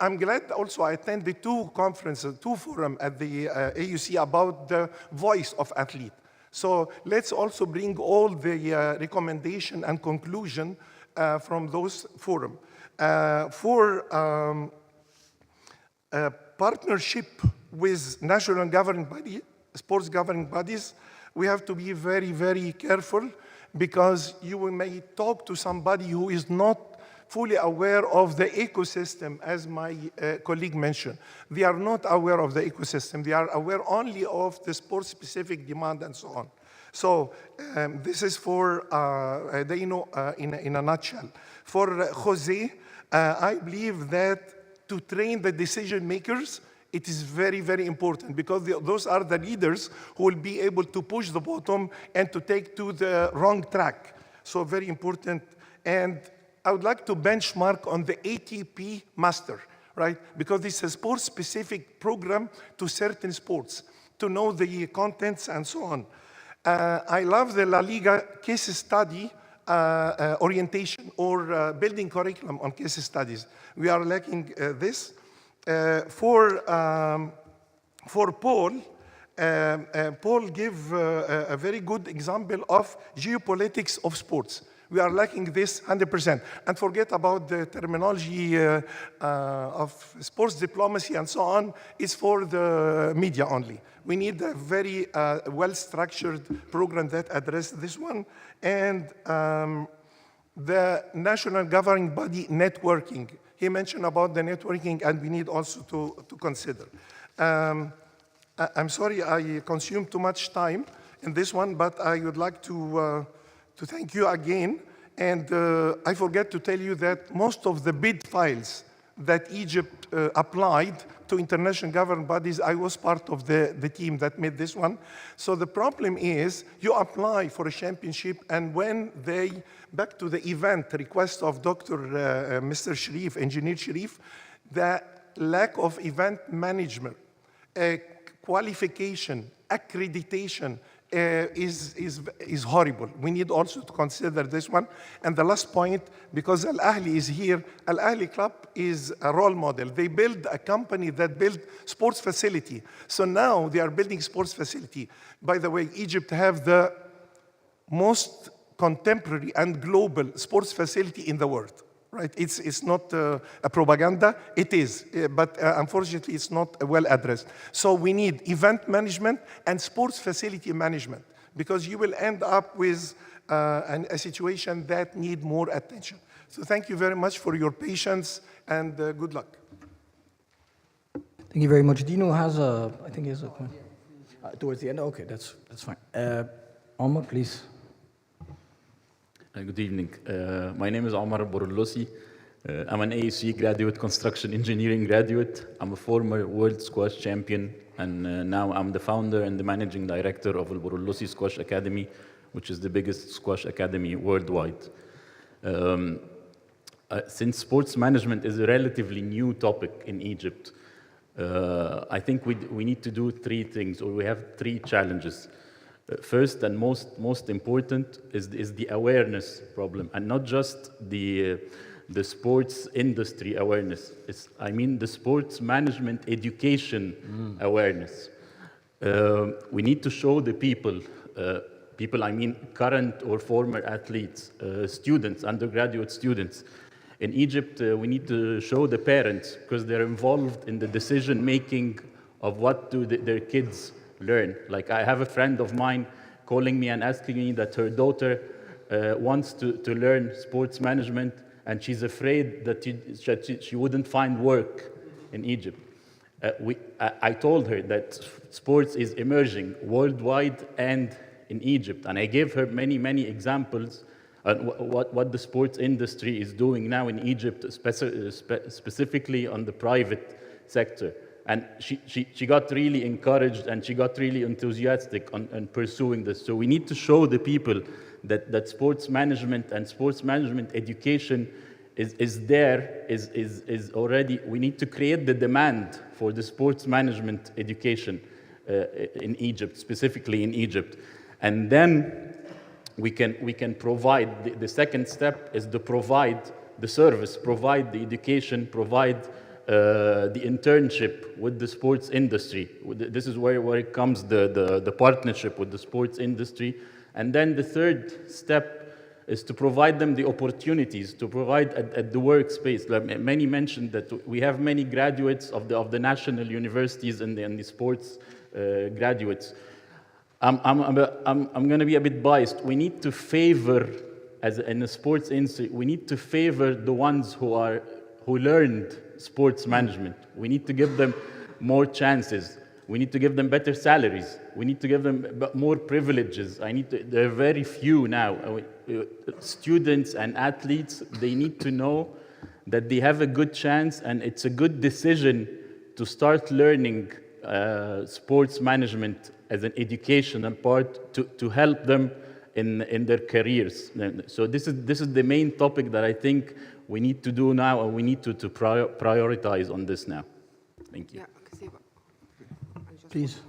I'm glad also I attended two conferences, two forums at the AUC about the voice of athlete. So let's also bring all the recommendation and conclusion from those forums. For partnership with national governing body, sports governing bodies, we have to be very, very careful because you may talk to somebody who is not fully aware of the ecosystem, as my colleague mentioned. They are not aware of the ecosystem. They are aware only of the sport-specific demand and so on. So this is for Dino in a nutshell. For Jose, I believe that to train the decision makers, it is very, very important because those are the leaders who will be able to push the bottom and to take to the wrong track. So very important. And I would like to benchmark on the ATP Master, right? Because it's a sport-specific program to certain sports, to know the contents and so on. I love the La Liga case study orientation or building curriculum on case studies. We are lacking this. For Paul, Paul gave a very good example of geopolitics of sports. We are lacking this 100%. And forget about the terminology of sports diplomacy and so on. It's for the media only. We need a very well-structured program that addresses this one. And the national governing body networking. He mentioned about the networking, and we need also to consider. I'm sorry I consumed too much time in this one, but I would like to thank you again. And I forget to tell you that most of the bid files that Egypt applied to international governing bodies, I was part of the team that made this one. So the problem is you apply for a championship, and when they, back to the event request of Mr. Sharif, Engineer Sharif, the lack of event management, qualification, accreditation is horrible. We need also to consider this one. And the last point, because Al Ahly is here, Al Ahly Club is a role model. They build a company that built sports facility. So now they are building sports facility. By the way, Egypt have the most contemporary and global sports facility in the world. Right? It's not a propaganda, it is, but unfortunately it's not well addressed. So we need event management and sports facility management, because you will end up with a situation that need more attention. So thank you very much for your patience, and good luck. Thank you very much. Dino has I think he has a point. Towards the end, okay, that's fine. Omar, please. Good evening. My name is Omar Borolosi. I'm an AUC graduate, construction engineering graduate. I'm a former world squash champion, and now I'm the founder and the managing director of the Borolosi Squash Academy, which is the biggest squash academy worldwide. Since sports management is a relatively new topic in Egypt, I think we need to do three things, or we have three challenges. First and most important is the awareness problem, and not just the sports industry awareness. I mean the sports management education awareness. We need to show the people, I mean current or former athletes, students, undergraduate students. In Egypt, we need to show the parents, because they're involved in the decision making of what do their kids learn. Like, I have a friend of mine calling me and asking me that her daughter wants to learn sports management, and she's afraid that she wouldn't find work in Egypt. I told her that sports is emerging worldwide and in Egypt, and I gave her many examples on what the sports industry is doing now in Egypt, specifically on the private sector. And she got really encouraged, and she got really enthusiastic on pursuing this. So we need to show the people that sports management and sports management education is already, we need to create the demand for the sports management education in Egypt, specifically in Egypt. And then we can provide, the second step is to provide the service, provide the education, provide the internship with the sports industry. This is where it comes, the partnership with the sports industry. And then the third step is to provide them the opportunities, to provide at the workspace. Like many mentioned that we have many graduates of the national universities and the sports graduates. I'm going to be a bit biased. We need to favor, in the sports industry, we need to favor the ones who learned sports management. We need to give them more chances. We need to give them better salaries. We need to give them more privileges. There are very few now. Students and athletes, they need to know that they have a good chance, and it's a good decision to start learning sports management as an educational part to help them in their careers. So this is the main topic that I think we need to do now, and we need to prioritize on this now. Thank you. Yeah, please.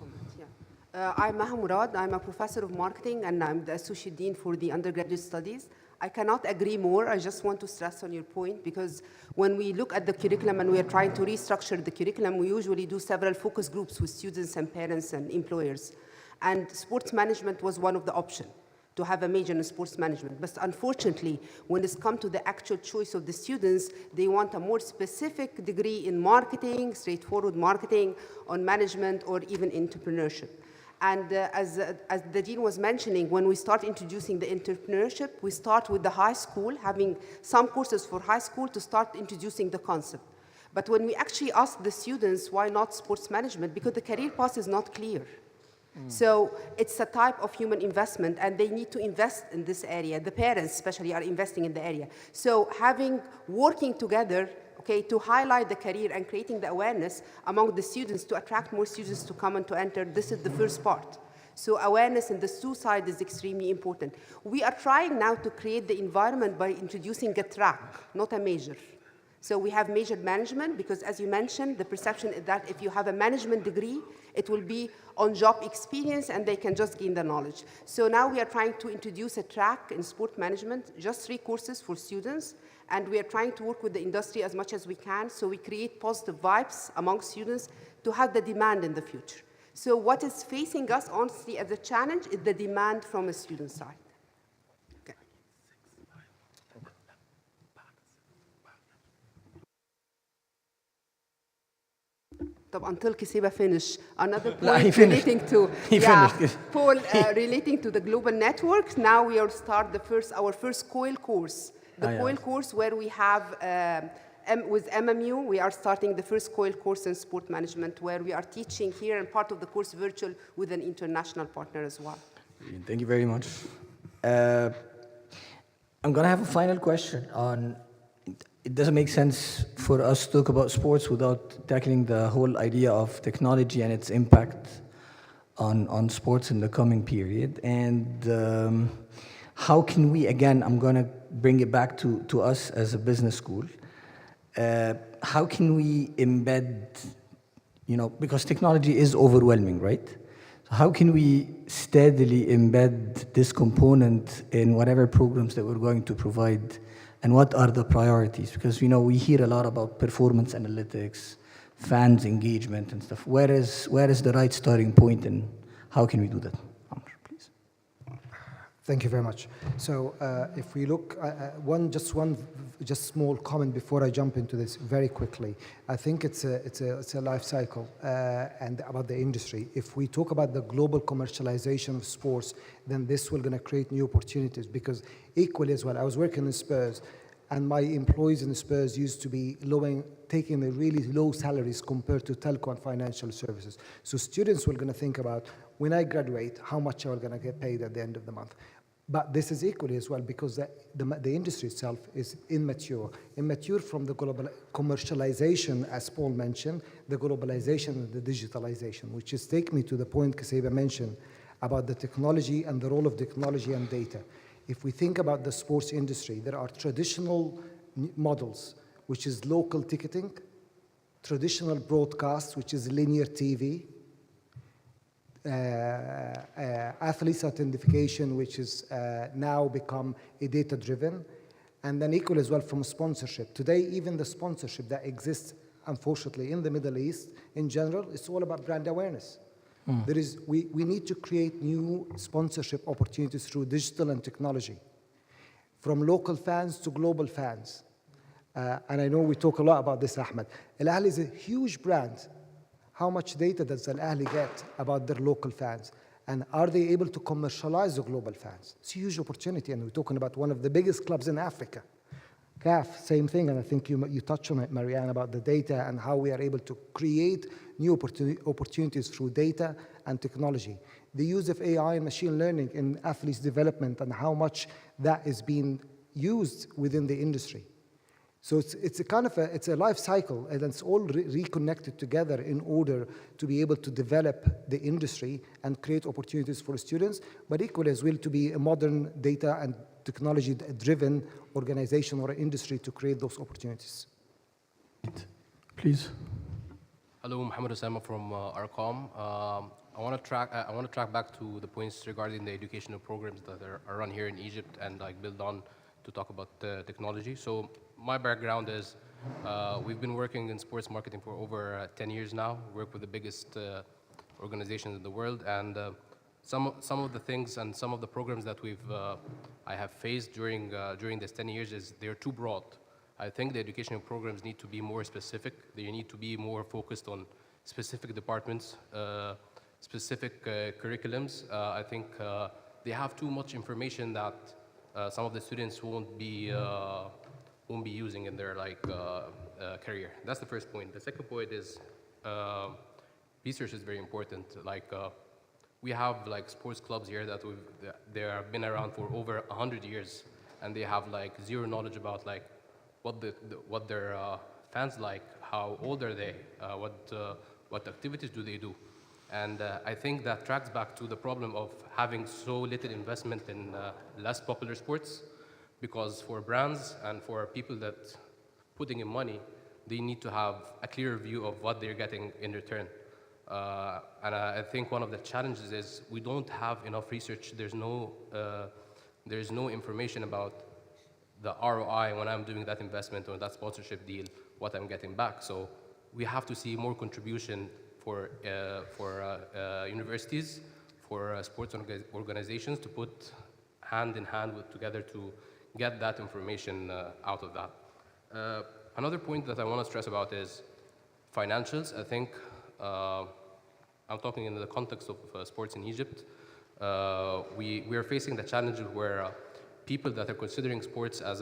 I'm Maha Murad. I'm a professor of marketing, and I'm the associate dean for the undergraduate studies. I cannot agree more. I just want to stress on your point, because when we look at the curriculum and we are trying to restructure the curriculum, we usually do several focus groups with students and parents and employers. And sports management was one of the options, to have a major in sports management. But unfortunately, when it's come to the actual choice of the students, they want a more specific degree in marketing, straightforward marketing, on management, or even entrepreneurship. And as the dean was mentioning, when we start introducing the entrepreneurship, we start with the high school, having some courses for high school to start introducing the concept. But when we actually ask the students, why not sports management? Because the career path is not clear. So it's a type of human investment, and they need to invest in this area. The parents especially are investing in the area. So working together, okay, to highlight the career and creating the awareness among the students to attract more students to come and to enter, this is the first part. So awareness in the two sides is extremely important. We are trying now to create the environment by introducing a track, not a major. So we have major management, because as you mentioned, the perception is that if you have a management degree, it will be on-job experience and they can just gain the knowledge. So now we are trying to introduce a track in sport management, just 3 courses for students, and we are trying to work with the industry as much as we can, so we create positive vibes among students to have the demand in the future. So what is facing us, honestly, as a challenge is the demand from a student side. Okay. Until Kiseba finish, another point relating to Paul, relating to the global network. Now we are our first COIL course. The COIL course, where we have with MMU, we are starting the first COIL course in sport management, where we are teaching here and part of the course virtual with an international partner as well. Thank you very much. I'm going to have a final question on. It doesn't make sense for us to talk about sports without tackling the whole idea of technology and its impact on sports in the coming period. And how can we, again, I'm going to bring it back to us as a business school, how can we embed, because technology is overwhelming, right? So how can we steadily embed this component in whatever programs that we're going to provide? And what are the priorities? Because we hear a lot about performance analytics, fans engagement and stuff. Where is the right starting point, and how can we do that? Amr, please. Thank you very much. So if we look, just small comment before I jump into this very quickly. I think it's a life cycle and about the industry. If we talk about the global commercialization of sports, then this will going to create new opportunities, because equally as well, I was working in Spurs, and my employees in Spurs used to be taking the really low salaries compared to telco and financial services. So students were going to think about, when I graduate, how much are going to get paid at the end of the month? But this is equally as well, because the industry itself is immature from the global commercialization, as Paul mentioned, the globalization and the digitalization, which is take me to the point Kiseba mentioned about the technology and the role of technology and data. If we think about the sports industry, there are traditional models, which is local ticketing, traditional broadcast, which is linear TV, athletes authentication, which is now become a data-driven, and then equal as well from sponsorship. Today, even the sponsorship that exists, unfortunately, in the Middle East, in general, it's all about brand awareness. We need to create new sponsorship opportunities through digital and technology, from local fans to global fans. And I know we talk a lot about this, Ahmed. Al Ahly is a huge brand. How much data does Al Ahly get about their local fans? And are they able to commercialize the global fans? It's a huge opportunity, and we're talking about one of the biggest clubs in Africa. CAF, same thing, and I think you touched on it, Marianne, about the data and how we are able to create new opportunities through data and technology. The use of AI and machine learning in athletes' development and how much that is being used within the industry. So it's a life cycle, and it's all reconnected together in order to be able to develop the industry and create opportunities for students, but equally as well to be a modern data and technology-driven organization or industry to create those opportunities. Please. Hello, Mohammed Osama from Arcom. I want to track back to the points regarding the educational programs that are run here in Egypt and build on to talk about technology. So my background is we've been working in sports marketing for over 10 years now. We work with the biggest organizations in the world, and some of the things and some of the programs that I have faced during this 10 years is they're too broad. I think the educational programs need to be more specific. They need to be more focused on specific departments, specific curriculums. I think they have too much information that some of the students won't be using in their career. That's the first point. The second point is research is very important. We have sports clubs here that they have been around for over 100 years, and they have zero knowledge about what their fans like, how old are they, what activities do they do. And I think that tracks back to the problem of having so little investment in less popular sports, because for brands and for people that putting in money, they need to have a clear view of what they're getting in return. And I think one of the challenges is we don't have enough research. There's no information about the ROI when I'm doing that investment or that sponsorship deal, what I'm getting back. So we have to see more contribution for universities, for sports organizations to put hand in hand together to get that information out of that. Another point that I want to stress about is financials. I think I'm talking in the context of sports in Egypt. We are facing the challenge where people that are considering sports as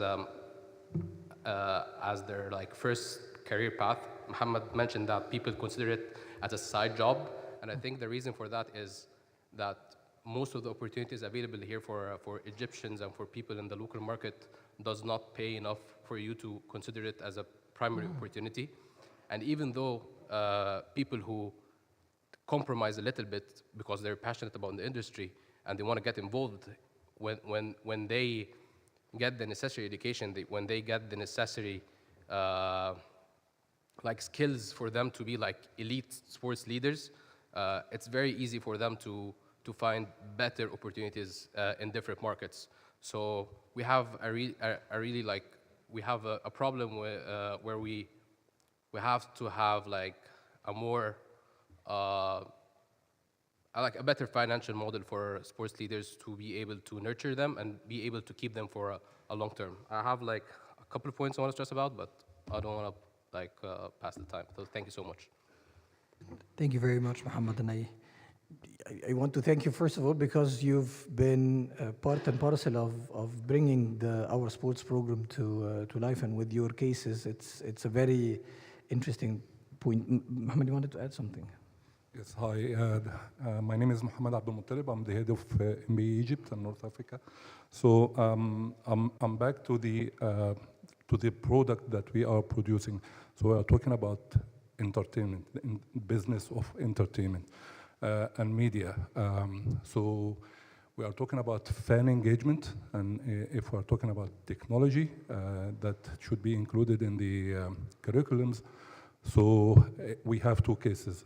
their first career path. Muhammad mentioned that people consider it as a side job, and I think the reason for that is that most of the opportunities available here for Egyptians and for people in the local market does not pay enough for you to consider it as a primary opportunity. And even though people who compromise a little bit because they're passionate about the industry and they want to get involved, when they get the necessary education, when they get the necessary skills for them to be elite sports leaders, it's very easy for them to find better opportunities in different markets. So we have we have a problem where we have to have a more a better financial model for sports leaders to be able to nurture them and be able to keep them for a long term. I have a couple of points I want to stress about, but I don't want to pass the time. So thank you so much. Thank you very much, Muhammad. And I want to thank you, first of all, because you've been part and parcel of bringing our sports program to life, and with your cases, it's a very interesting point. Muhammad, you wanted to add something? Yes, hi. My name is Muhammad Abdul Muttalib. I'm the head of MBA Egypt and North Africa. So I'm back to the product that we are producing. So we are talking about entertainment, business of entertainment and media. So we are talking about fan engagement, and if we are talking about technology, that should be included in the curriculums. So we have two cases.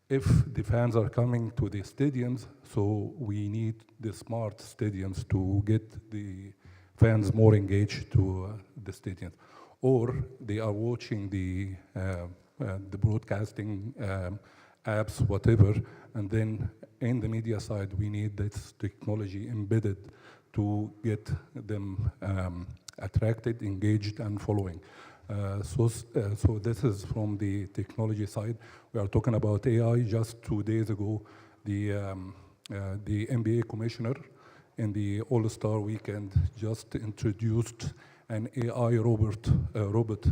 If the fans are coming to the stadiums, so we need the smart stadiums to get the fans more engaged to the stadium. Or they are watching the broadcasting apps, whatever, and then in the media side, we need this technology embedded to get them attracted, engaged, and following. So this is from the technology side. We are talking about AI. Just 2 days ago, the NBA commissioner in the All-Star weekend just introduced an AI robot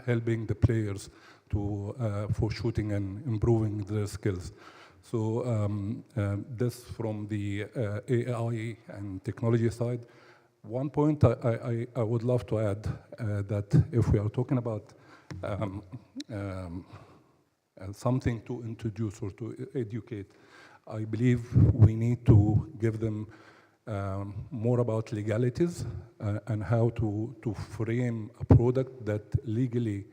helping the players for shooting and improving their skills. So this from the AI and technology side. One point I would love to add that if we are talking about something to introduce or to educate, I believe we need to give them more about legalities and how to frame a product that legally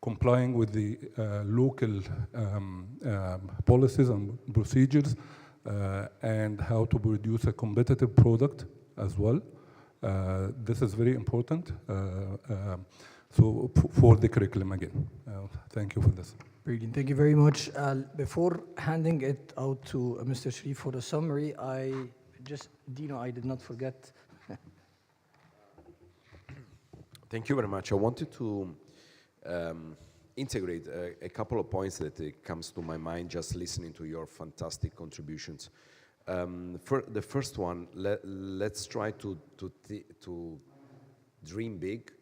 complying with the local policies and procedures and how to produce a competitive product as well, This is very important. So for the curriculum again. Thank you for this. Brilliant, thank you very much. Before handing it out to Mr. Sharif for the summary, Dino, I did not forget. Thank you very much. I wanted to integrate a couple of points that comes to my mind just listening to your fantastic contributions. For the first one, let's try to dream big.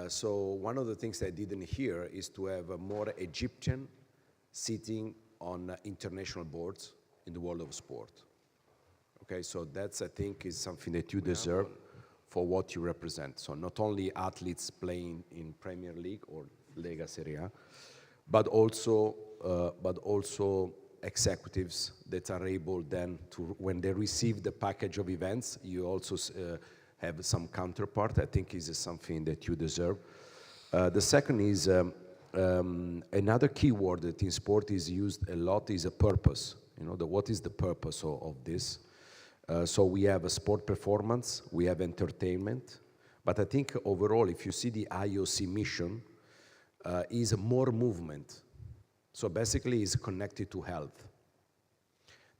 So one of the things I didn't hear is to have more Egyptian sitting on international boards in the world of sport. Okay, so that's, I think, is something that you deserve for what you represent. So not only athletes playing in Premier League or Lega Serie A, but also executives that are able then to, when they receive the package of events, you also have some counterpart. I think is something that you deserve. The second is another key word that in sport is used a lot is a purpose. You know, what is the purpose of this? So we have a sport performance, we have entertainment, but I think overall, if you see the IOC mission, is more movement. So basically, it's connected to health.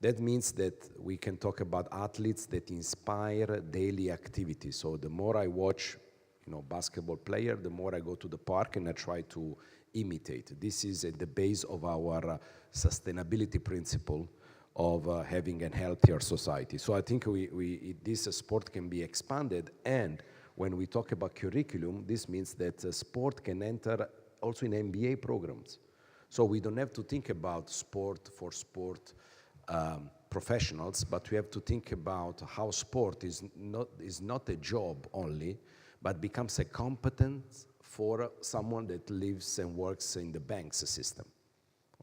That means that we can talk about athletes that inspire daily activity. So the more I watch, basketball player, the more I go to the park and I try to imitate. This is at the base of our sustainability principle of having a healthier society. So I think this sport can be expanded, and when we talk about curriculum, this means that sport can enter also in MBA programs. So we don't have to think about sport for sport professionals, but we have to think about how sport is not a job only, but becomes a competence for someone that lives and works in the banks system.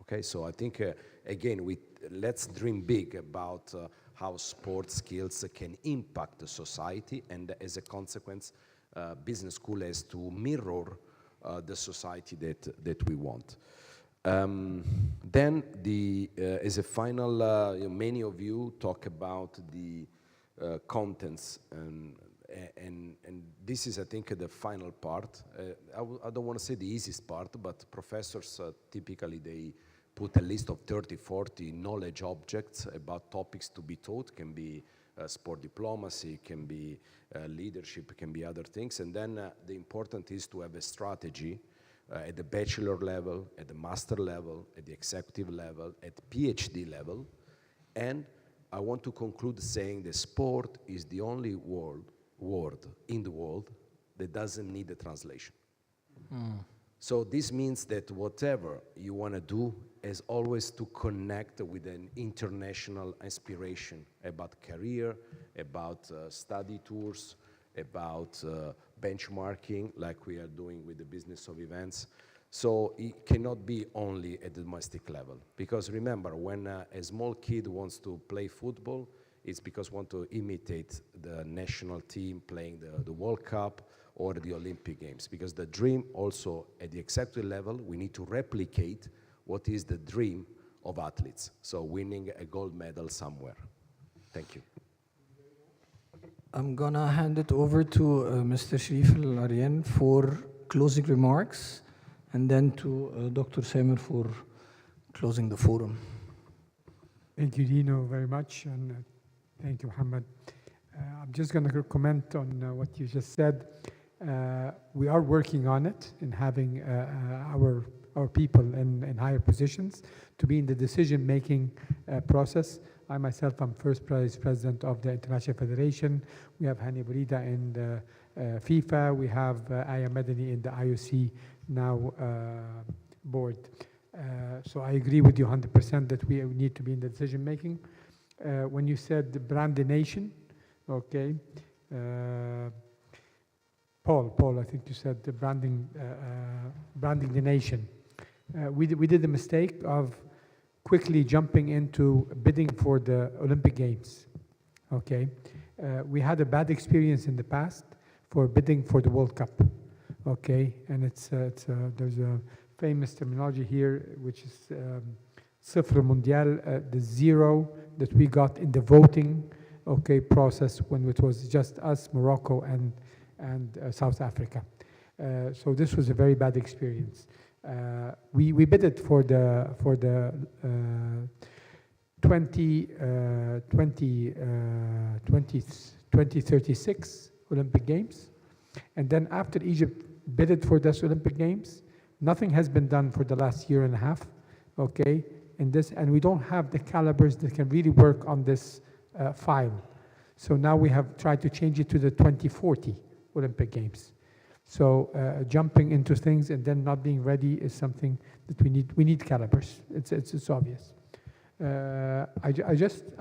Okay, so I think, again, let's dream big about how sport skills can impact the society, and as a consequence, business school has to mirror the society that we want. Then, as a final, many of you talk about the contents, and this is, I think, the final part. I don't want to say the easiest part, but professors typically they put a list of 30, 40 knowledge objects about topics to be taught. Can be sport diplomacy, can be leadership, can be other things. And then the important is to have a strategy at the bachelor level, at the master level, at the executive level, at PhD level. And I want to conclude saying that sport is the only word in the world that doesn't need a translation. So this means that whatever you want to do is always to connect with an international aspiration about career, about study tours, about benchmarking, like we are doing with the business of events. So it cannot be only at the domestic level. Because remember, when a small kid wants to play football, it's because want to imitate the national team playing the World Cup or the Olympic Games. Because the dream also at the executive level, we need to replicate what is the dream of athletes. So winning a gold medal somewhere. Thank you. I'm gonna hand it over to Mr. Sharif Al-Aryan for closing remarks, and then to Dr. Samer for closing the forum. Thank you, Dino, very much, and thank you, Mohammed. I'm just going to comment on what you just said. We are working on it in having our people in higher positions to be in the decision-making process. I myself am first vice president of the International Federation. We have Hani Burida in the FIFA. We have Aya Madani in the IOC now board. So I agree with you 100% that we need to be in the decision-making. When you said brand the nation, okay. Paul, I think you said the branding the nation. We did the mistake of quickly jumping into bidding for the Olympic Games. Okay, we had a bad experience in the past for bidding for the World Cup. Okay, and there's a famous terminology here, which is Sifr Mundial, the zero that we got in the voting okay, process when it was just us, Morocco, and South Africa. So this was a very bad experience. We bid it for the 2036 Olympic Games. And then after Egypt bidded for this Olympic Games, nothing has been done for the last year and a half, okay, in this, and we don't have the calibers that can really work on this file. So now we have tried to change it to the 2040 Olympic Games. So jumping into things and then not being ready is something that we need calibers. It's obvious. I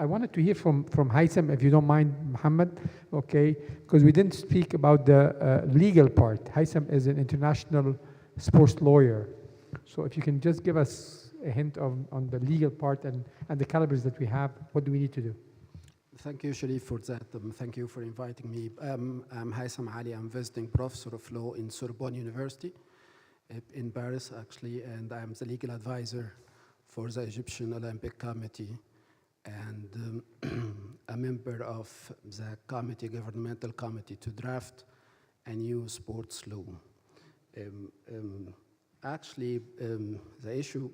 wanted to hear from Haitham, if you don't mind, Mohammed, okay, because we didn't speak about the legal part. Haitham is an international sports lawyer. So if you can just give us a hint on the legal part and the calibers that we have, what do we need to do? Thank you, Sharif, for that. Thank you for inviting me. I'm Haitham Ali. I'm visiting professor of law in Sorbonne University in Paris, actually, and I'm the legal advisor for the Egyptian Olympic Committee and a member of the governmental committee to draft a new sports law. Actually, the issue,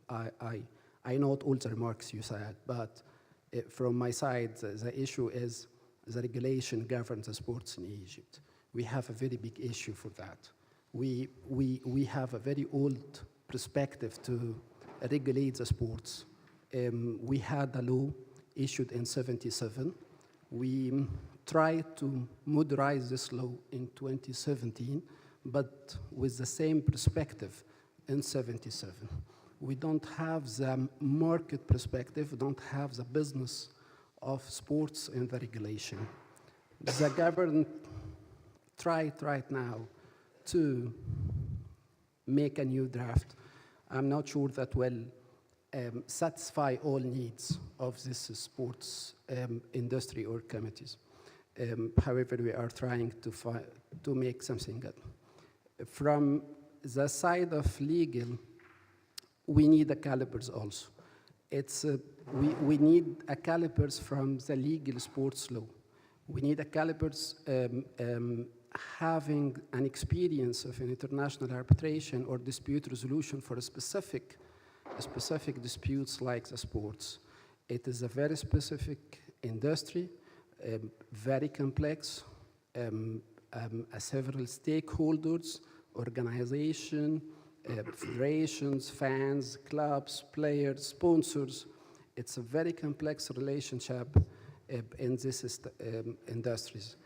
I note all the remarks you said, but from my side, the issue is the regulation governs the sports in Egypt. We have a very big issue for that. We have a very old perspective to regulate the sports. We had a law issued in '77. We tried to modernize this law in 2017, but with the same perspective in '77. We don't have the market perspective, we don't have the business of sports in the regulation. The government tried right now to make a new draft. I'm not sure that will satisfy all needs of this sports industry or committees. However, we are trying to make something good. From the side of legal, we need the calibers also. We need a calibers from the legal sports law. We need a calibers having an experience of an international arbitration or dispute resolution for a specific disputes like the sports. It is a very specific industry, very complex, several stakeholders, organization, federations, fans, clubs, players, sponsors. It's a very complex relationship in this industries.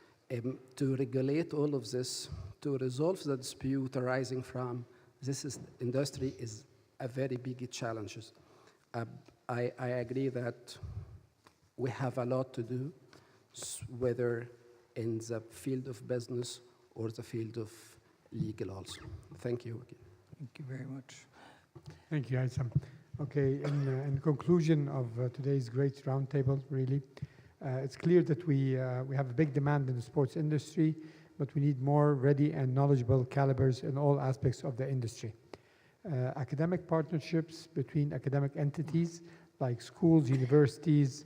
To regulate all of this, to resolve the dispute arising from this industry is a very big challenge. I agree that we have a lot to do, whether in the field of business or the field of legal also. Thank you again. Thank you very much. Thank you, Haitham. Okay, in conclusion of today's great roundtable, really, it's clear that we have a big demand in the sports industry, but we need more ready and knowledgeable calibers in all aspects of the industry. Academic partnerships between academic entities like schools, universities,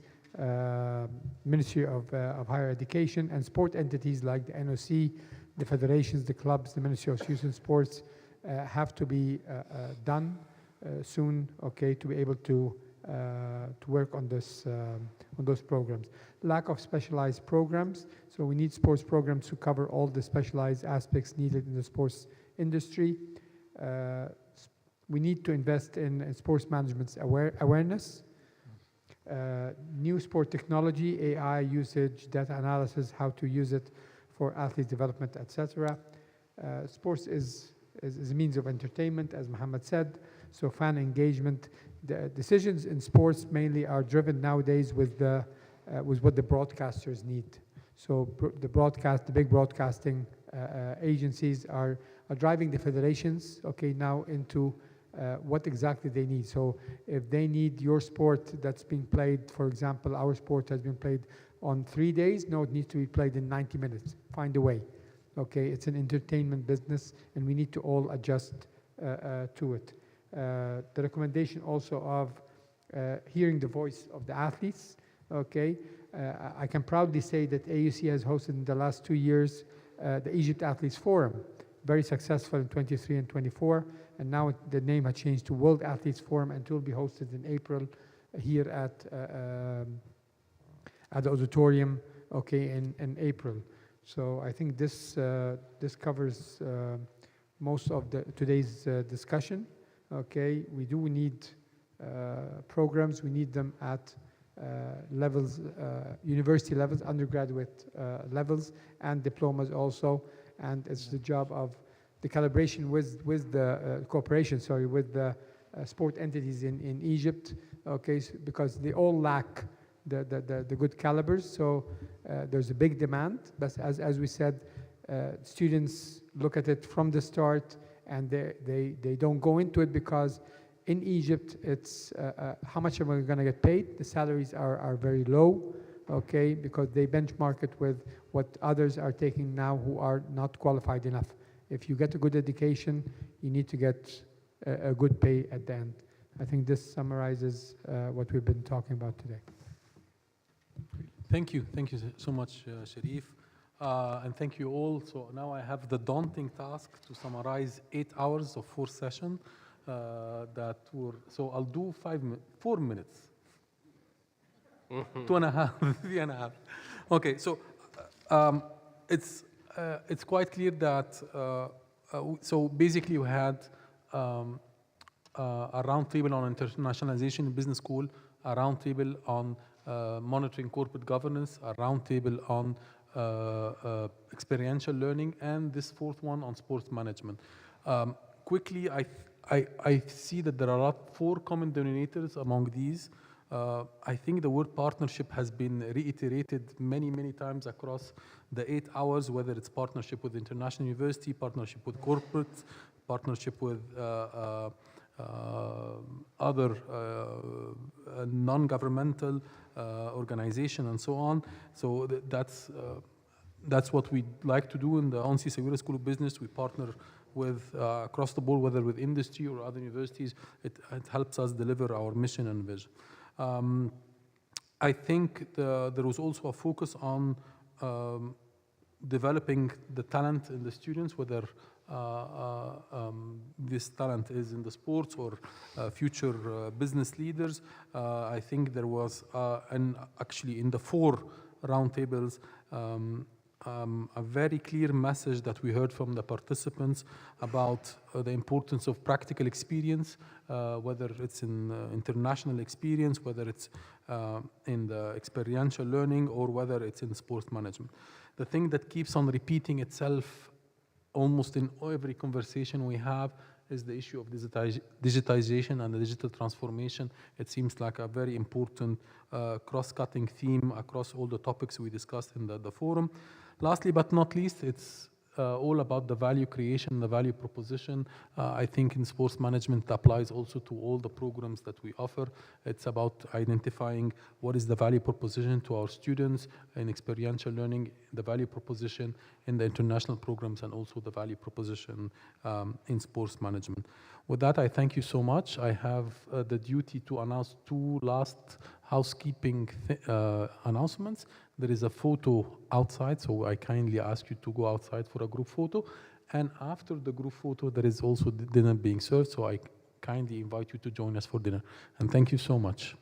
Ministry of Higher Education, and sport entities like the NOC, the federations, the clubs, the Ministry of Youth and Sports have to be done soon, okay, to be able to work on this on those programs. Lack of specialized programs, so we need sports programs to cover all the specialized aspects needed in the sports industry. We need to invest in sports management's awareness. New sport technology, AI usage, data analysis, how to use it for athlete development, etc. Sports is a means of entertainment, as Mohammed said, so fan engagement. The decisions in sports mainly are driven nowadays with what the broadcasters need. So the big broadcasting agencies are driving the federations, okay, now into what exactly they need. So if they need your sport that's being played, for example, our sport has been played on 3 days, no, it needs to be played in 90 minutes. Find a way. Okay, it's an entertainment business, and we need to all adjust to it. The recommendation also of hearing the voice of the athletes, okay, I can proudly say that AUC has hosted in the last 2 years the Egypt Athletes Forum, very successful in 23 and 24, and now the name has changed to World Athletes Forum, and it will be hosted in April here at the auditorium, okay, in April. So I think this covers most of today's discussion. Okay, we do need programs. We need them at levels, university levels, undergraduate levels, and diplomas also. And it's the job of the calibration with the cooperation, sorry, with the sport entities in Egypt. Okay, so because they all lack the good calibers. So there's a big demand, but as we said, students look at it from the start, and they don't go into it because in Egypt it's how much am I going to get paid? The salaries are very low, okay, because they benchmark it with what others are taking now who are not qualified enough. If you get a good education, you need to get a good pay at the end. I think this summarizes what we've been talking about today. Thank you so much, Sharif. And thank you all. So now I have the daunting task to summarize 8 hours of 4 sessions that were, so I'll do 4 minutes. 2.5, 3.5. Okay, so it's quite clear that, so basically we had a roundtable on internationalization in business school, a roundtable on monitoring corporate governance, a roundtable on experiential learning, and this 4th one on sports management. Quickly, I see that there are 4 common denominators among these. I think the word partnership has been reiterated many times across the 8 hours, whether it's partnership with international university, partnership with corporates, partnership with other non-governmental organization and so on. So that's what we like to do in the AUC Sawira School of Business. We partner with across the board, whether with industry or other universities. It helps us deliver our mission and vision. I think there was also a focus on developing the talent in the students, whether this talent is in the sports or future business leaders. I think there was, and actually in the 4 roundtables, a very clear message that we heard from the participants about the importance of practical experience, whether it's in international experience, whether it's in the experiential learning, or whether it's in sports management. The thing that keeps on repeating itself almost in every conversation we have is the issue of digitization and the digital transformation. It seems like a very important cross-cutting theme across all the topics we discussed in the forum. Lastly, but not least, it's all about the value creation, the value proposition. I think in sports management it applies also to all the programs that we offer. It's about identifying what is the value proposition to our students in experiential learning, the value proposition in the international programs, and also the value proposition in sports management. With that, I thank you so much. I have the duty to announce 2 last housekeeping announcements. There is a photo outside, so I kindly ask you to go outside for a group photo. And after the group photo, there is also dinner being served, so I kindly invite you to join us for dinner. And thank you so much.